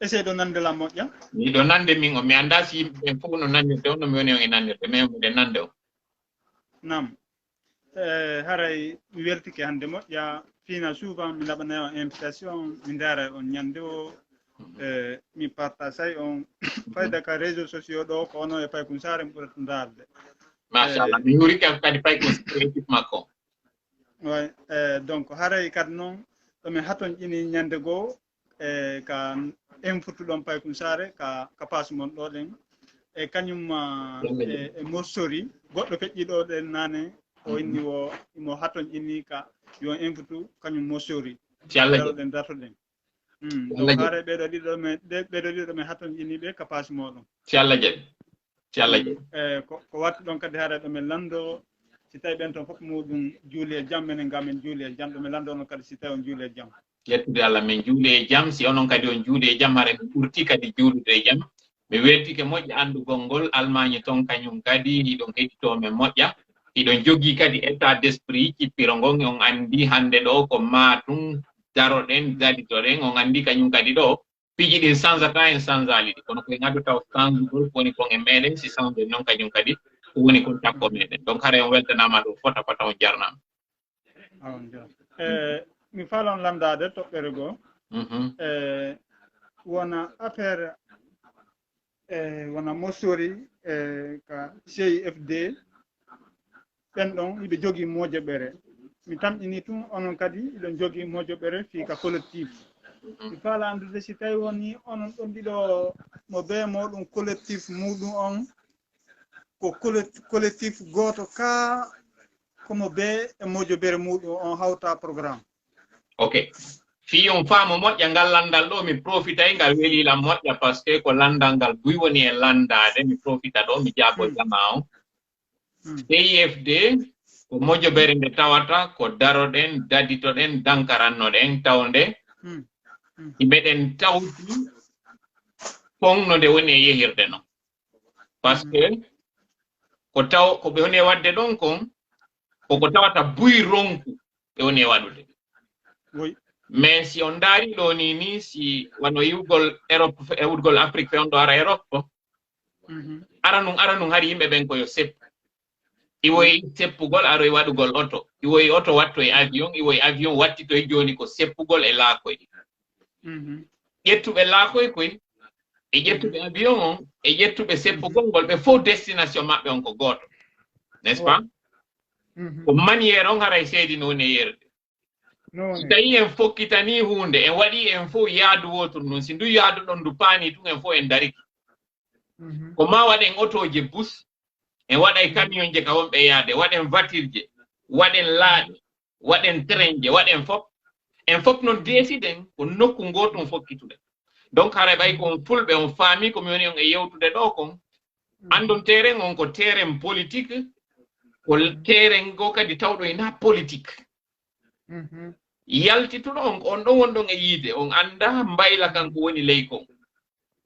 essaye ɗo nande la moƴƴa ni ɗo nande min o mi anda si yimɓe fof no nandirde on no mi woni on e nandirde mais miɗe nande o nam haray mi weltike hannde moƴƴa fina souvent mi laɓanayi on invitation mi ndaara on ñande o mi partage on fayda ka réseaux sociaux ɗo ko ono e Paykoun Sarr mi ɓurata ndaalde machallah mi huriki kadi Paykoun Sarr équipe makko way donc haray kadi noon ɗomi haton ƴini ñande goo ka infurtuɗon Paykoun Sarr ka passe mon ɗo ɗen e kañum e morsori goɗɗo feƴƴiɗo ɗen naane o inni o imo haton ƴini ka yo infurtu kañum morsori ɗen dartoɗen donc haare ɓeɗo ɗiɗo mi haton ƴini ɓe ka passe moɗon si Allah jaɓi ko watti ɗon kadi haare ɗo min lando si tawi ɓen toon fof muɗum juuli e jam minen ga min juuli e jam ɗo mi lando on kadi si tawi on juuli e jam yettude Allah min juuli e jam si onon kadi on juuli e jam hare mi ɓurti kadi juulude e jam mi weltike moƴƴa andugol ngol Allemagne toon kañum kadi hiɗon heɗitomen moƴƴa hiɗon jogii kadi état d' esprit cippiro ngon on anndi hannde ɗo ko matum daroɗen daditoɗen on anndi kañum kadi ɗo piiji ɗin sansata en sansali ɗi kono koye ngadu taw sansugol woni kon e meɗen si sansude noon kañum kadi ko woni kon takko meɗen donc hare on weltanama ɗo fota on jarnama mi falon lamdade toɓɓere goo wona affaire wona mossori ka CIFD ɓen ɗon iɓe jogii mojoɓere mi tamƴini tun onon kadi iɗon jogii mojoɓere fii ka collectif mi faala andude si tawi woni onon ɗon ɗiɗo mo bee moɗum collectif muɗum on ko collectif gooto ka komo bee e mojoɓere muɗum on hawta programme ok fi on faamo moƴƴa ngal landal ɗo mi profitay ngal welilam moƴƴa par ce que ko landal ngal buy woni e landade mi profita ɗo mi jaabo jama on CIFD ko mojoɓere nde tawata ko daroɗen daditoɗen dankarannoɗen tawde yimɓeɗen tawti fonno nde woni e yehirde noon par ce que ko ɓe woni e wadde ɗon kon koko tawata buy ronku ɓe woni e waɗude mais si on daari ɗo ni si wano yiwgol Europe e wurgol Afrique fewndo ara Europe ara nun hari yimɓe ɓen koyo seppu iwoyi seppugol aro e waɗugol oto iwoyi oto watto e avion iwoyi avion wattito e joni ko seppugol e laakoy ƴettuɓe laakoy koy e ƴettuɓe avion on e ƴettuɓe seppugol ngol ɓe fof destination maɓɓe on ko gooto n'est ce pas ko maniére on haray seedi no woni e yerde so tawi en fokkitani hunde en waɗi en fof yaadu wotur noon si ndu yaadu ɗon ndu paani tun en fof en dariki ko ma waɗen otoje bus en waɗay camion je ka wonɓe yaade waɗen voiture je waɗen laaɗe waɗen train je waɗen fof en fof noon deesiden ko nokku ngotum fokkituɗen donc haray ɓay kon fulɓe on faami komi woni on e yewtude ɗo kon andon terrain on ko terrain politique ko terrain go kadi tawɗo ena politique yaltituɗo on ɗon wonɗon e yiide on anda mbayla kanko woni ley kon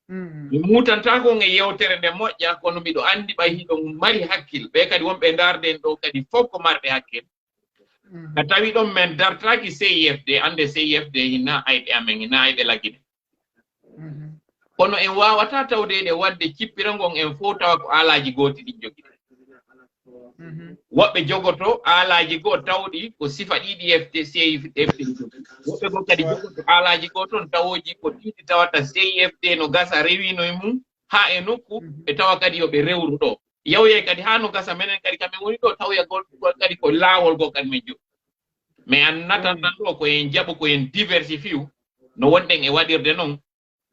mi mutantako on e yewtere nde moƴƴa kono miɗo andi ɓay hiɗon mari hakkil ɓe kadi wonɓe darden ɗo kadi fof ko marɓe hakkil ka tawi ɗon min dartaki CIFD ande CIFD hina ayɓe amen hina ayɓe lagine kono en wawata tawdeɗe wadde cippirangon en fof tawa ko alaji goti ɗi jogui woɓɓe jogoto alaji goo tawɗi ko sifa ɗiɗi CIFD woɓɓe goo kadi jogoto alaji goo toon tawoji ko ɗiɗi tawata CIFD no gasa rewino e mum ha e nokku ɓe tawa kadi yoɓe rewru ɗo yawye kadi ha no gasa menen kadi kamin woni ɗo tawyagol kadi ko laawol goo kadi min jogi mais an natantan ɗo koyen jaɓo koyen diversifie no wonɗen e waɗirde noon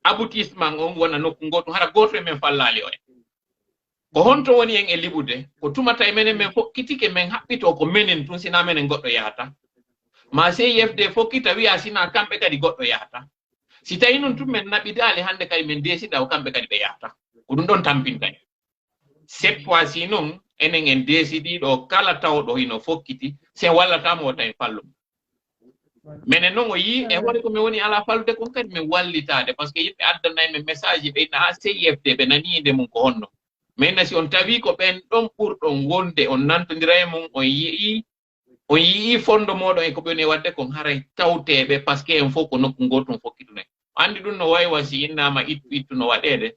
aboutissement on wona nokku goɗɗum hara goto e men fallali o en ko honto woni en e liɓude ko tumata e menen min fokkitike min haɓɓito ko menen tun sina menen goɗɗo yahata ma CIFD fokkita wiya sina kamɓe kadi goɗɗo yahata si tawi noon tun min naɓidali hande kadi min desiɗa ko kamɓe kadi ɓe yahata ko ɗum ɗon tampintani cette fois ci noon enen en desiɗiɗo kala tawɗo hino fokkiti sen wallatamo o tawi fallum minen noon o yi e hoore komin woni ala fallude kon kadi min wallitade par ce que yimɓe addanay min message ɓe na CIFD ɓe nani inde mum ko honno maintenant si on tawi ko ɓen ɗon ɓurɗon wonde on nantodira e mum on yii fondo moɗon e ko ɓeni wadde kon haray tawteɓe par ce que en fof ko nokku gotum fokkitunen andi ɗum no wayi wasi innama ittu no waɗede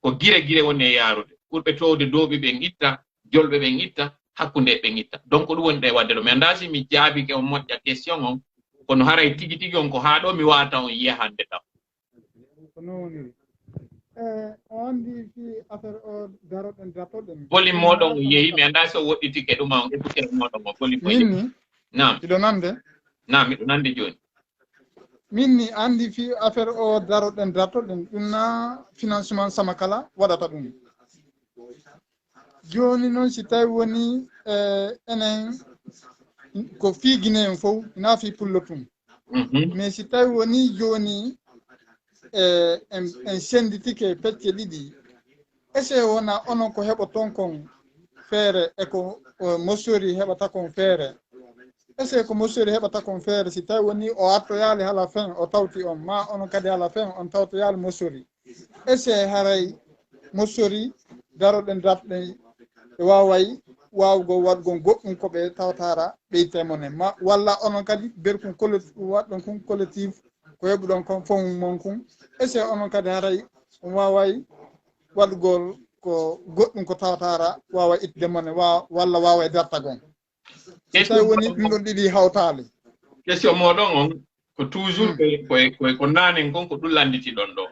ko gire woni e yaarude ɓurɓe towde dooɓi ɓen itta jolɓe ɓen itta hakkunde ɓen itta donc ɗum woni ɗe wadde ɗo mi anda si mi jaabike on moƴƴa question on kono haray tigi on ko haa ɗo mi wawata on yiya hande taw o andi fi affaire o daroɗen datoɗen volume moɗon o yeehi mi anda so woɗɗitike ɗuma on écouteur moɗon o volume o minni nam iɗo nande nam miɗo nande joni minni andi fi affaire o daroɗen datoɗen ɗum na financement sama kala waɗata ɗum joni noon si tawi woni enen ko fi Guinée en fof ina fi pullo tum mais si tawi woni joni en senditike pecce ɗiɗi ese wona onon ko heɓoton kon feere e ko mosori heɓata kon feere ese ko mosori heɓata kon feere si tawi woni o artoyali hala fin o tawti on ma onon kadi hala fin on tawtoyali mosori ese haray mosori daroɗen dafɗen e waway wawgo waɗgon goɗɗum ko ɓe tawtara ɓeytemone ma walla onon kadi berkon waɗɗon kon collectif ko heɓuɗon kon fon mon kon ese onon kadi haray on waway waɗugol ko goɗɗum ko tawtara wawa itde mone walla wawa dartagon tawi woni ɗum ɗon ɗiɗi hawtali question moɗon on ko toujours ko nanen kon ko ɗum landiti ɗon ɗo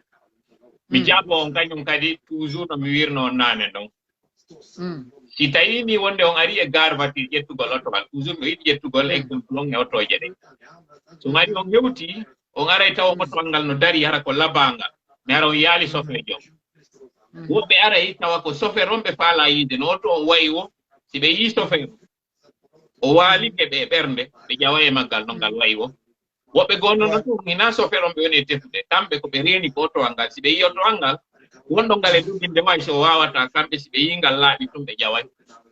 mi jaɓo on kañum kadi toujours no mi wirno on nanen ɗon si tawi ni wonde on ari e gare voiture ƴettugol otowal toujours mi yiɗi ƴettugol exemple on e otoje ɗe so ngari on hewti on aray taw otowal ngal no dari hara ko labangal mi ara on yaali chauffeur jom woɓɓe aray tawa ko chauffeur on ɓe faala yiide no oto on wayi o si ɓe yi chauffeur o waaliɓe ɓe ɓernde ɓe ƴawa e maggal no ngal wayi o woɓɓe gonnono tum hina chauffeur on ɓe woni e tefude kamɓe ko ɓe reeni ko otowal ngal si ɓe yi otowal ngal wonɗo ngal e duginde may so wawata kamɓe si ɓe yi ngal laaɓi tum ɓe ƴaway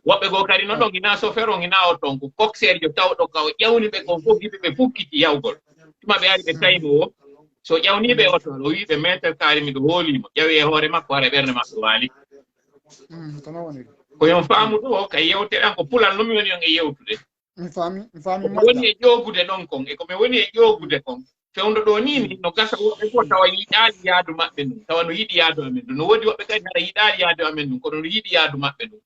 woɓɓe goo kadi no ɗon hina chauffeur on hina o ton ko coxeur jo tawɗo ka o ƴawni ɓe kon fof hiɓe ɓe fukkiti yawgol tuma ɓe ari ɓe taymo o so ƴawniɓe otowal o wiɓe métre carré miɗo hoolimo ƴawi e hoore makko hara ɓernde makko waali ko yon faamu ɗo kay yewtere an ko pulal nomi woni on e yewtude mi faami ko woni e ƴoogude ɗon kon e komi woni e ƴoogude kon fewndo ɗo ni no gasa woɓɓe fof tawa yiɗaali yaadu maɓɓe ɗum tawa no yiɗi yaadu amen ɗum no woodi woɓɓe kadi hara yiɗaali yaadu amen ɗum kono no yiɗi yaadu maɓɓe ɗum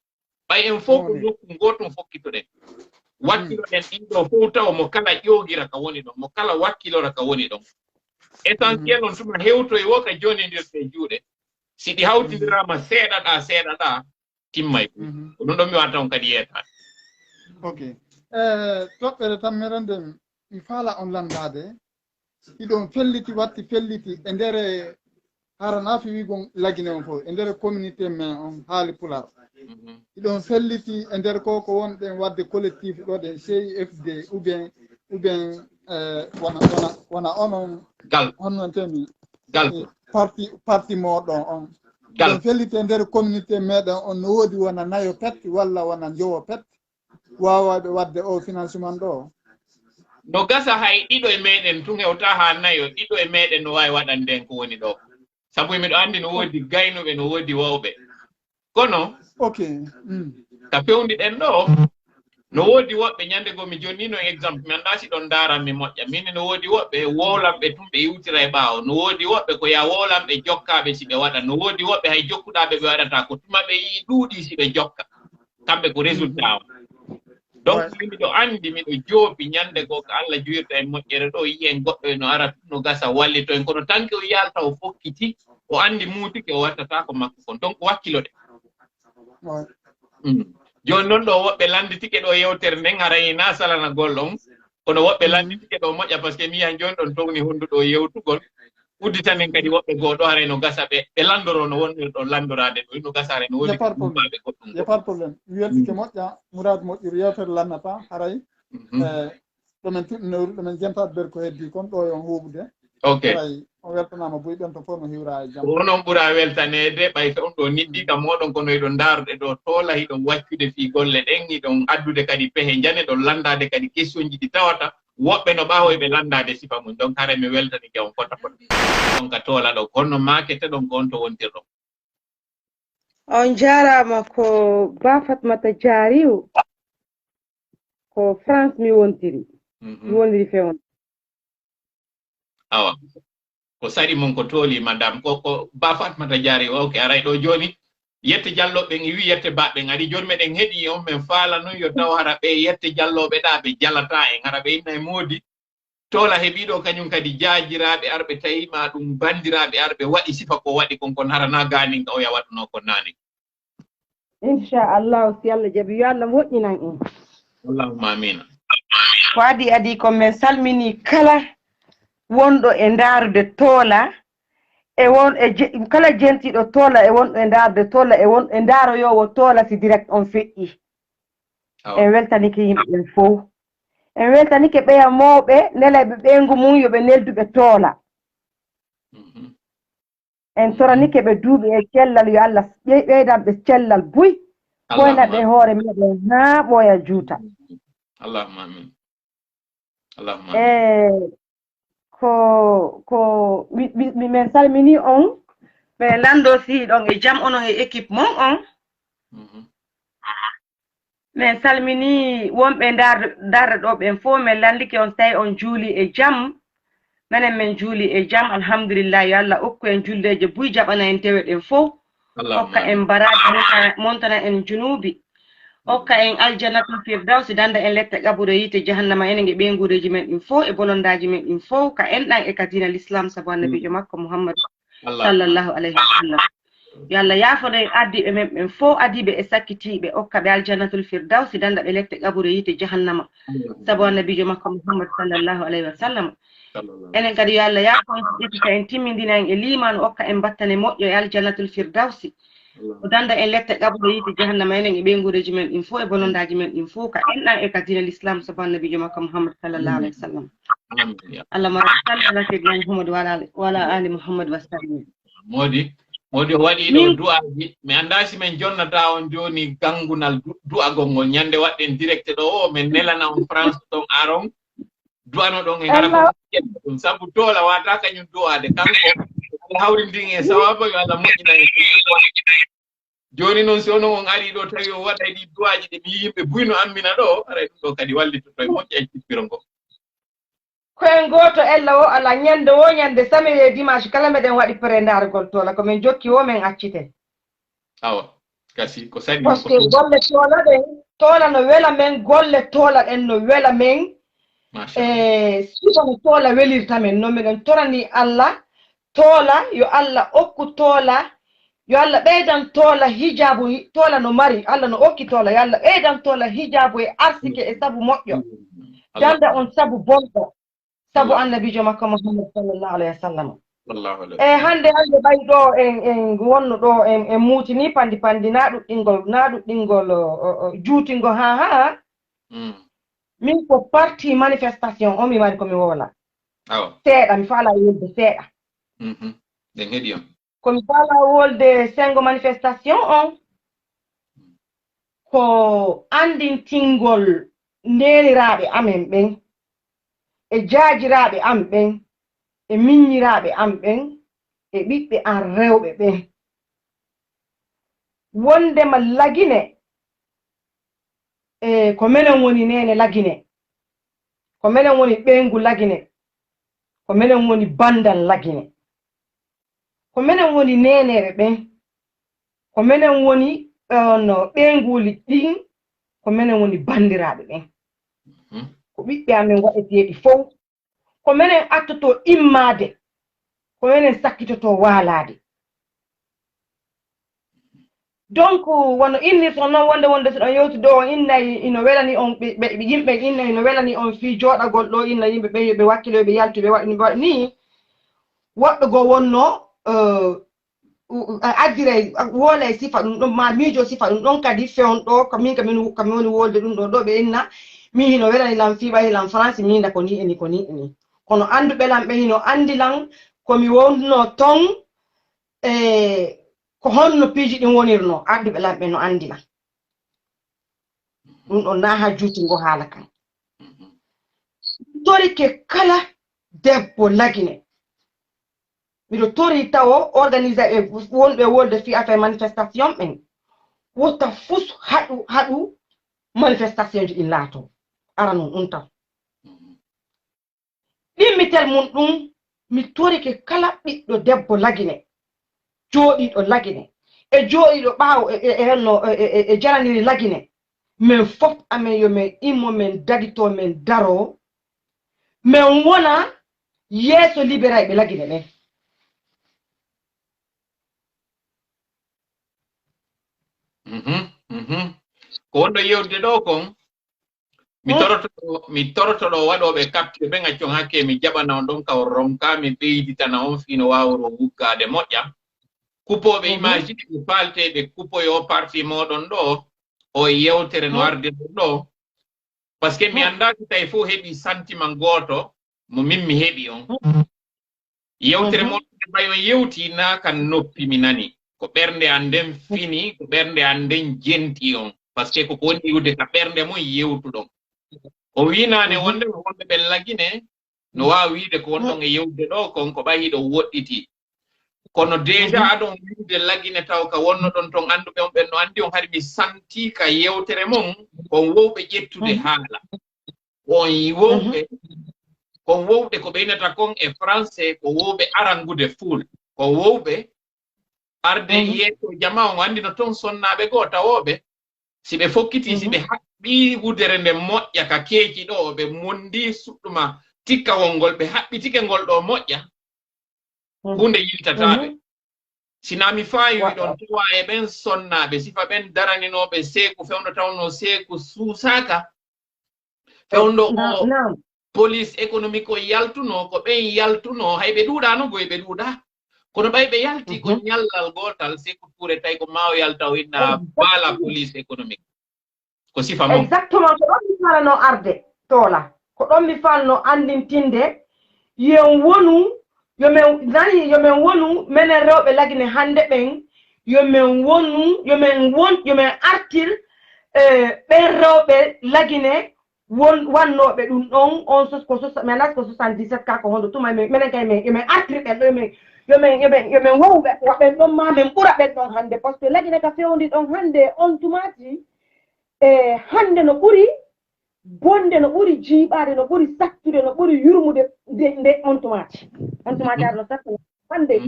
ɓay en fof ko nokku gootum fokkitoɗen wakkiloɗen ɗiɗo fof tawa mo kala ƴoogira ka woni ɗon mo kala wakkilora ka woni ɗon essentiel on tuma hewtoye wo ka jonindirte e juuɗe si ɗi hawtindirama seeɗaɗa timmay ko ɗum ɗon mi wata on kadi yeetade ok toɓɓere tammere nden mi faala on landade iɗon felliti watti felliti e nder harana fi wigon lagine on fof e nder communauté men on haali pular iɗon felliti e nder ko wonɗen wadde collectif ɗo ɗe CIFD ou bien wona onon honnontemi parti moɗon on iɗon felliti e nder communauté meɗen on no woodi wona nayo pet walla wona jowo pet wawaɓe wadde o financement ɗo no gasa hay ɗiɗo e meɗen tun hewta ha nayo ɗiɗo e meɗen no wawi waɗanden ko woni ɗo sabu miɗo andi no woodi gaynuɓe no woodi wawɓe kono ok ka fewniɗen ɗo no woodi woɓɓe ñande go mi jonnino exemple mi anda si ɗon daranmi moƴƴa min no woodi woɓɓe wowlamɓe tum ɓe iwtira e ɓaawo no woodi woɓɓe ko ya wowlamɓe jokkaɓe si ɓe waɗa no woodi woɓɓe hay jokkuɗaɓe ɓe waɗata ko tuma ɓe yi ɗuuɗi si ɓe jokka kamɓe ko résultat o donc miɗo andi miɗo joobi ñande goo ko Allah juyirta en moƴƴere ɗo yiyen goɗɗo no ara no gasa wallito en kono tanke o yalta o fokkiti o andi muutike o wattata ko makko kon donc wakkiloɗe joni noon ɗo woɓɓe landitike ɗo yewtere nden harayi na salana gollon kono woɓɓe landitike ɗo moƴƴa par ce que mi yiyan joni ɗon towni honduɗo yewtugol udditanen kadi woɓɓe goo ɗo haray no gasa ɓe landoro no wonir ɗo landorade ɗo no gasa haray no woni ɗumbaɓe goɗɗum pas probléme weltike moƴƴa mourade moƴƴiri yewtere lannata haray ɗomen tuɗɗinowri ɗomen jentade ber ko heddi kon ɗo yon huɓude ok haray on weltanama boyi ɓen to fof no hiwra e jam onon ɓuura weltanede ɓay on ɗo niɗɗiga moɗon kono eɗon daaruɗe ɗo toola hiɗon waccude fi golle ɗen hiɗon addude kadi pehe jane ɗon landade kadi question ji ɗi tawata woɓɓe no ɓaawoyɓe landade sifa mum donc hare mi weltanike on fota fota on ka toola ɗo kono makete ɗon ko on to wontirɗon On jarama ko Ba Fatmata Jariu ko France mi wontiri. Mi wondiri fewon. Awa. Ko sari mon ko toli madame ko Ba Fatmata Jariu okay aray do joni. Yette jalloɓe ngi wi yette baɓe ngari joni meɗen heeɗi on men faala non yo taw hara ɓe yette jalloɓe ɗa ɓe jalata en hara ɓe inna e moodi tola heeɓiɗo kañum kadi jaajiraɓe arɓe tawima ɗum bandiraɓe arɓe waɗi sifa ko waɗi kon harana ganinga o yawatno ko nane inchallahu si Allah jaɓi yo Allah moƴƴinan en allahumma amina ko adi ko men salmini kala wonɗo e ndarude toola e won e kala jentiɗo toola e wonɗo e ndarude toola e won e ndaroyowo toola si direct on feƴƴi en weltanike yimɓe ɓen fof en weltanike ɓeya mawɓe nelayɓe ɓeygu mum yoɓe nelduɓe toola en toranike ɓe duuɓi e cellal yo Allah ɓeydan ɓe cellal buy ɓoyna ɓe hoore meɗen haa ɓooya juuta allahumma amin allahumma amin ko min salmini on ɓe lando si ɗon e jam onon e équipe mon on min salmini wonɓe darde ɗo ɓen fof min landike on tawi on juuli e jam minen min juuli e jam alhamdulillah yo Allah okku en juldeje buy jaɓana en tewe ɗen fof hokka en baraji montana en junubi hokka en aljanatul firdausi danda en lette qabure yite jahannama enen e ɓeygureji men ɗin fof e bolondaji men ɗin fof ka en ɗan e ka dina l'islam sabu annabijo makko Muhammad sallallahu alayhi wa sallam yo Allah yaafode addiɓe men ɓen fof adiɓe e sakkitiɓe hokka ɓe aljanatul firdausi danda ɓe lette qabure yite jahannama sabu annabijo makko Muhammad sallallahu alayhi wa sallam enen kadi yo Allah yaafon ƴettita en timmidina en e limanu hokka en battane moƴƴo e aljanatul firdausi o danda en lette qabure yite jahannama enen e ɓeygureji men ɗin fof e bolondaji men ɗin fof ka en ɗan e ka dina l'islam sabu annabijo makko Muhammad sallallahu alayhi wa sallam allahumma salli ala sayyidina Muhammad wa ala ali Muhammad wa sallim modi o waɗi ɗo du'aji mi anda si men jonnata on joni gangunal du'agol ngol ñande waɗɗen direct ɗo o men nelana on France ɗon aron du'ano ɗon e ngara ko ɗum sabu toola wata kañum du'ade kanko hawrindin e sawaba yo Allah moƴƴina en joni noon si ono on ari ɗo tawi o waɗa ɗi du'aji ɗe mi yimɓe buyno ammina ɗo aray ɗum ɗo kadi wallitoto e moƴƴa e cippiro ngo koyen goto ella o ala ñande samiri e dimanche kala meɗen waɗi pré ndargol toola komin jokki o men accite awa kasi ko sadi par ce que golle toola ɗen toola no wela men golle toola ɗen no wela men sifa no toola welirta men no miɗen torani Allah toola yo Allah okku toola yo Allah ɓeydan toola hijabu toola no mari Allah no okki toola yo Allah ɓeydan toola hijabu e arsike e sabu moƴƴo janda on sabu bonɗo sabu annabijo makko Muhammad sallallahu alayhi wa sallam hande ɓay ɗo en wonno ɗo en muutini pandi na ɗuɗɗingol juutingo ha min ko parti manifestation o mi wari komi wola seeɗa mi faala wolde seeɗa ɗen heeɗi on komi faala wolde sengo manifestation on ko andintingol ndeniraɓe amen ɓen e jaajiraɓe am ɓen e miññiraɓe am ɓen e ɓiɓɓe an rewɓe ɓen wondema lagine ko menen woni nene lagine ko menen woni ɓeygu lagine ko menen woni bandal lagine ko menen woni neneɓe ɓen ko menen woni no ɓeyguli ɗin ko menen woni bandiraɓe ɓen ko ɓiɓɓe amen waɗeteɗi fof ko menen attoto immade ko menen sakkitoto waalade donc wono innirton noon wonde so ɗon yewti ɗo innayi ino welani on yimɓe innayi no welani on fi jooɗagol ɗo inna yimɓe ɓe yoɓe wakkilo yoɓe yaltu ɓe waɗi ni woɗɗo go wonno addire woole sifa ɗum ɗon ma miijo sifa ɗum ɗon kadi fewn ɗo kamin woni wolde ɗum ɗo ɓe inna min hino welani lam fiɓa hilam france minda ko ni eni kono anduɓe lam ɓe hino andi lan komi wonno ton ko honno piiji ɗin wonirno anduɓe lam ɓe no andi lan ɗum ɗon na ha juutingo haala kan torike kala debbo lagine miɗo tori tawo organiser e wonɓe wolde fi affaire manifestation ɓen wotta fus haɗu manifestation ji ɗin laato ara non ɗum taw ɗimmitel mum ɗum mi torike kala ɓiɗɗo debbo lagine jooɗiɗo lagine e jooɗiɗo ɓaawo e jaraniri lagine min fof amen yo min immo min dagito min daro min wona yeeso libéral ɓe lagine ɓen ko wonɗo yewde ɗo kon mi torotoɗo waɗoɓe capture ɓen accon hakke mi jaɓana on ɗon kaw ronka mi ɓeyditana on fino wawro wuggade moƴƴa kupoɓe imagine ɓe falteɓe kupoyo parti moɗon ɗo o yewtere no arde ɗo par ce que mi andaki tawi fof heeɓi sentiment goto mo min mi heeɓi on yewtere moɗon ɓay on yewti na kan noppi mi nani ko ɓernde an nden fini ko ɓernde an nden jenti on par ce que koko woni iwde ka ɓernde mum yewtuɗon o winane wonde wonɓe ɓe lagine no wawi wiide ko wonɗon e yewde ɗo kon ko ɓayi ɗo woɗɗiti kono déjà aɗon wiide lagine taw ka wonno ɗon ton anduɓe on ɓen no andi on hari mi santi ka yewtere mum kon wowɓe ƴettude haala on wowɓe kon wowɓe ko ɓeynata kon e français ko wowɓe arangude fuul ko wowɓe arde yeeso jama on andi no ton sonnaɓe goo tawoɓe si ɓe fokkiti si ɓe haɓɓi wudere nde moƴƴa ka keeki ɗo ɓe mondi suɗɗuma tikkawol ngol ɓe haɓɓitike ngol ɗo moƴƴa hunde yiltataɓe sina mi fayi ɗon towa e ɓen sonnaɓe sifa ɓen daraninoɓe seeku fewno tawno seeku suusaka fewndo o police économique o yaltuno ko ɓen yaltuno hay ɓe ɗuuɗano goye ɓe ɗuuɗa kono ɓay ɓe yalti ko ñallal gotal seeku toure tawi ko mawo yalta o inna bala police économique ko sifa mum exactement ko ɗon mi falano arde toola ko ɗon mi falno andintinde yen wonu yomin nani yomin wonu menen rewɓe lagine hande ɓen yomin artir ɓen rewɓe lagine wannoɓe ɗum ɗon on ko mi andas ko 77 ka ko hondo tuma minen kay yomin artir ɓen ɗo yomin wowɓe waɓen ɗon ma min ɓura ɓen ɗon hande par ce que lagine ka fewndi ɗon hande on tumati e hande no ɓuri bonde no ɓuri jiiɓade no ɓuri sattude no ɓuri yurmude nde on tumati ar no sattu hande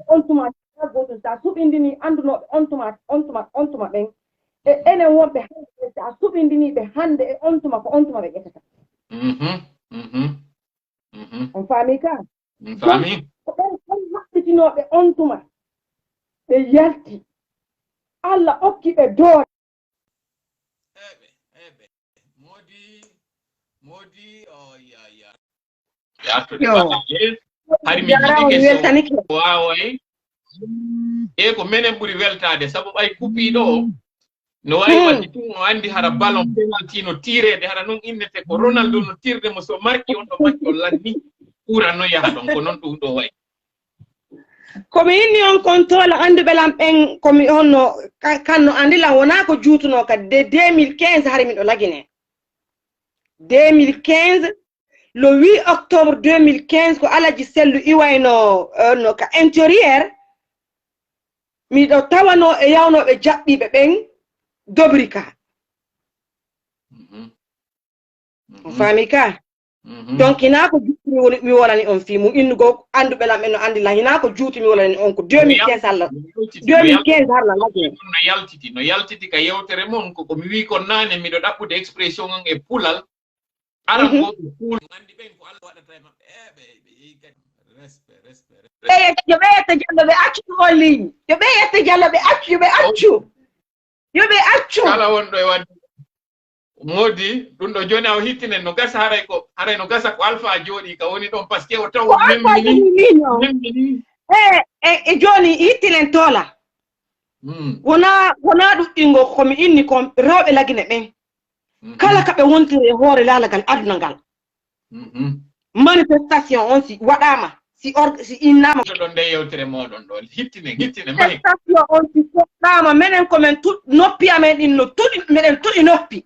on tumati ha goto sa suɓindini andunoɓe on tuma ɓen e enen wonɓe hande sa suɓindiniɓe hande e on tuma ko on tuma ɓe ƴettata on faami ka faami ko ɓen haɓɓitinoɓe on tuma ɓe yalti Allah okki ɓe doole modi hari mi jiɗi ke waway e ko menen ɓuri weltade saabu ɓay kupiɗo no wawi waddi tun o andi hara ballon penalty no tirede hara noon innete ko Ronaldo no tirde mo so marki on ɗo macco lanni ɓuranno yaha ɗon ko noon ɗum ɗo wayi komi inni on contrôle anduɓe lam ɓen komi honno kanno andilan wona ko juutuno kadi de 2015 hari miɗo lagine 2015 le 8 octobre 2015 ko Alaji Sellu iwayno no ka intérieur miɗo tawano e yawnoɓe jaɓɓiɓe ɓen Dobrika faami ka donc hina ko juuti mi wolani on fi mum innugo anduɓe lam en no andi la hina ko juuti mi wolani on ko 2015 Allah 2015 harla lagine no yaltiti ka yewtere mon ko mi wi ko nane miɗo ɗaɓɓude expression on e pulal arangoɓe pul andi ɓen ko Allah waɗata e maɓɓe respect yo ɓe yetta jallo ɓe accu on ligne yo ɓe yetta jallo ɓe accu yo ɓe accu kala wonɗo e wadde modi ɗum ɗo joni aw hittinen no gasa haray no gasa ko Alpha jooɗi ka woni ɗon par ce que o taw memmini e joni hittinen toola wona ɗuɗɗingo komi inni ko rewɓe lagine ɓen kala kaɓe wontiri e hoore laalagal aduna ngal manifestation on si waɗama si innama ɗon nde yewtere moɗon ɗo hittinen manifestation on si waɗama minen komin noppi amen ɗin no tuɗi meɗen tuɗi noppi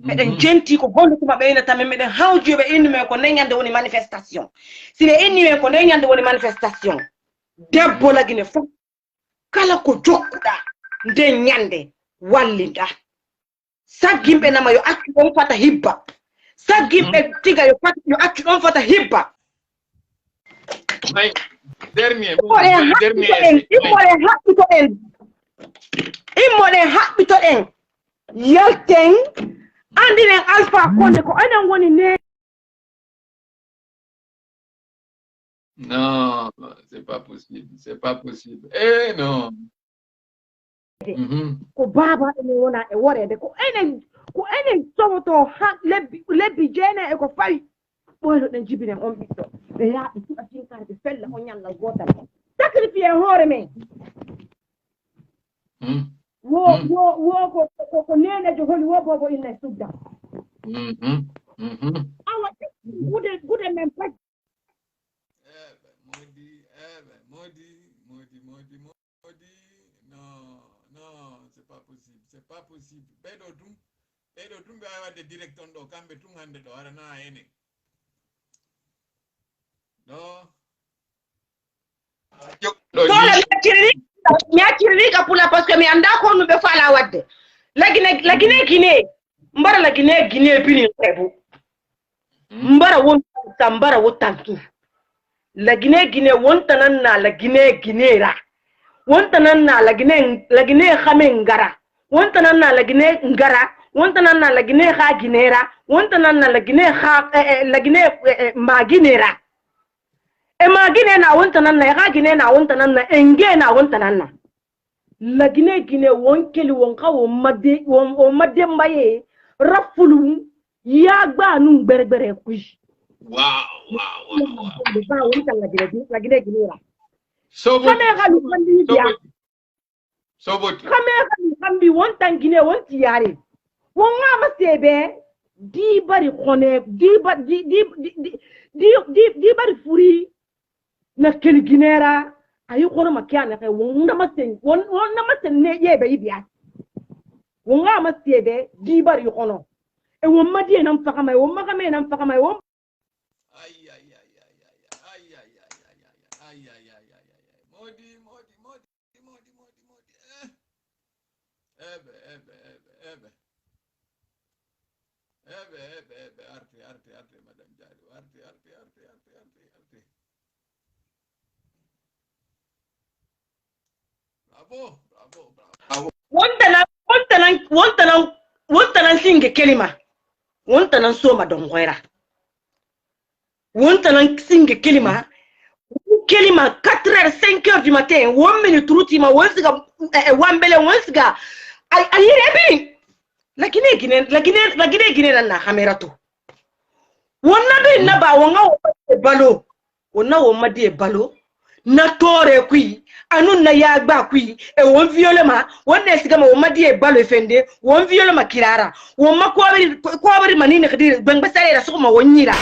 meɗen jenti ko golluki maɓɓe ina tamen meɗen hawji ɓe inni men ko nde ñande woni manifestation sine inni men ko nde ñande woni manifestation debbo lagine fof kala ko jokkuɗa nde ñande wallinɗa saggimɓe nama yo accu ɗon fata hibba saggimɓe tiga yo accu ɗon fata hibba immoɗen haɓɓitoɗen yalten andinen Alpha Condé ko enen woni ne. Non, c'est pas possible. Eh non. Ko baba ene wona e worede ko enen sowoto lebbi jeene e ko fawi ɓoyno ɗen jibinen on ɓiɗɗo ɓe yaaɓe suɓa tinkare ɓe fella o ñallal gotal sacrifié hoore men wo ko nenejo holi wo bobo inna sudda awa gude men pat non, c'est pas possible. Ɓeɗo tum ɓe wawi wadde direct on ɗo kamɓe tum hande ɗo arana ene ñaccirriga pula par ce que mi anda ko no ɓe faala wadde lagine guine mbara lagine guine bini rebu mbara wonta mbara wottantu lagine guine wontanan na lagine guinera wontanan na lagine xame ngara wontanan na lagine ngara wontanan na lagine xa guinera wontanan na lagine xa lagine maginera e magine na wontanan na xa guine na wontanan na enge na wontanan na lagine guine wonkeli wonka wo madde mbaye rafulu yagba nu berbere kuji wow ba wontan lagine guinera soboti kambi wontan guine wonti yare wonga ma sebe di bari khone di bari furi na kel ginera ayi khono makiana kay wonga ma sen ne yebe yibiya wonga ma sebe di bari khono e womma di nam fakama womma kame nam fakama wom arte madame Diallo arte bravo wontanan singe kelima wontanan soma don goira wontanan singe kelima 4h 5h du matin 1 minute rutima wonsiga wambele wonsiga ayire lagine gine na hamerato wonna be na ba wonga balo wonna wo madi balo na tore kui anu na yagba kui e won violema wonna siga wo madi balo fende won violema kirara won ma ko bari manine khadi bang basare ra suma wonyira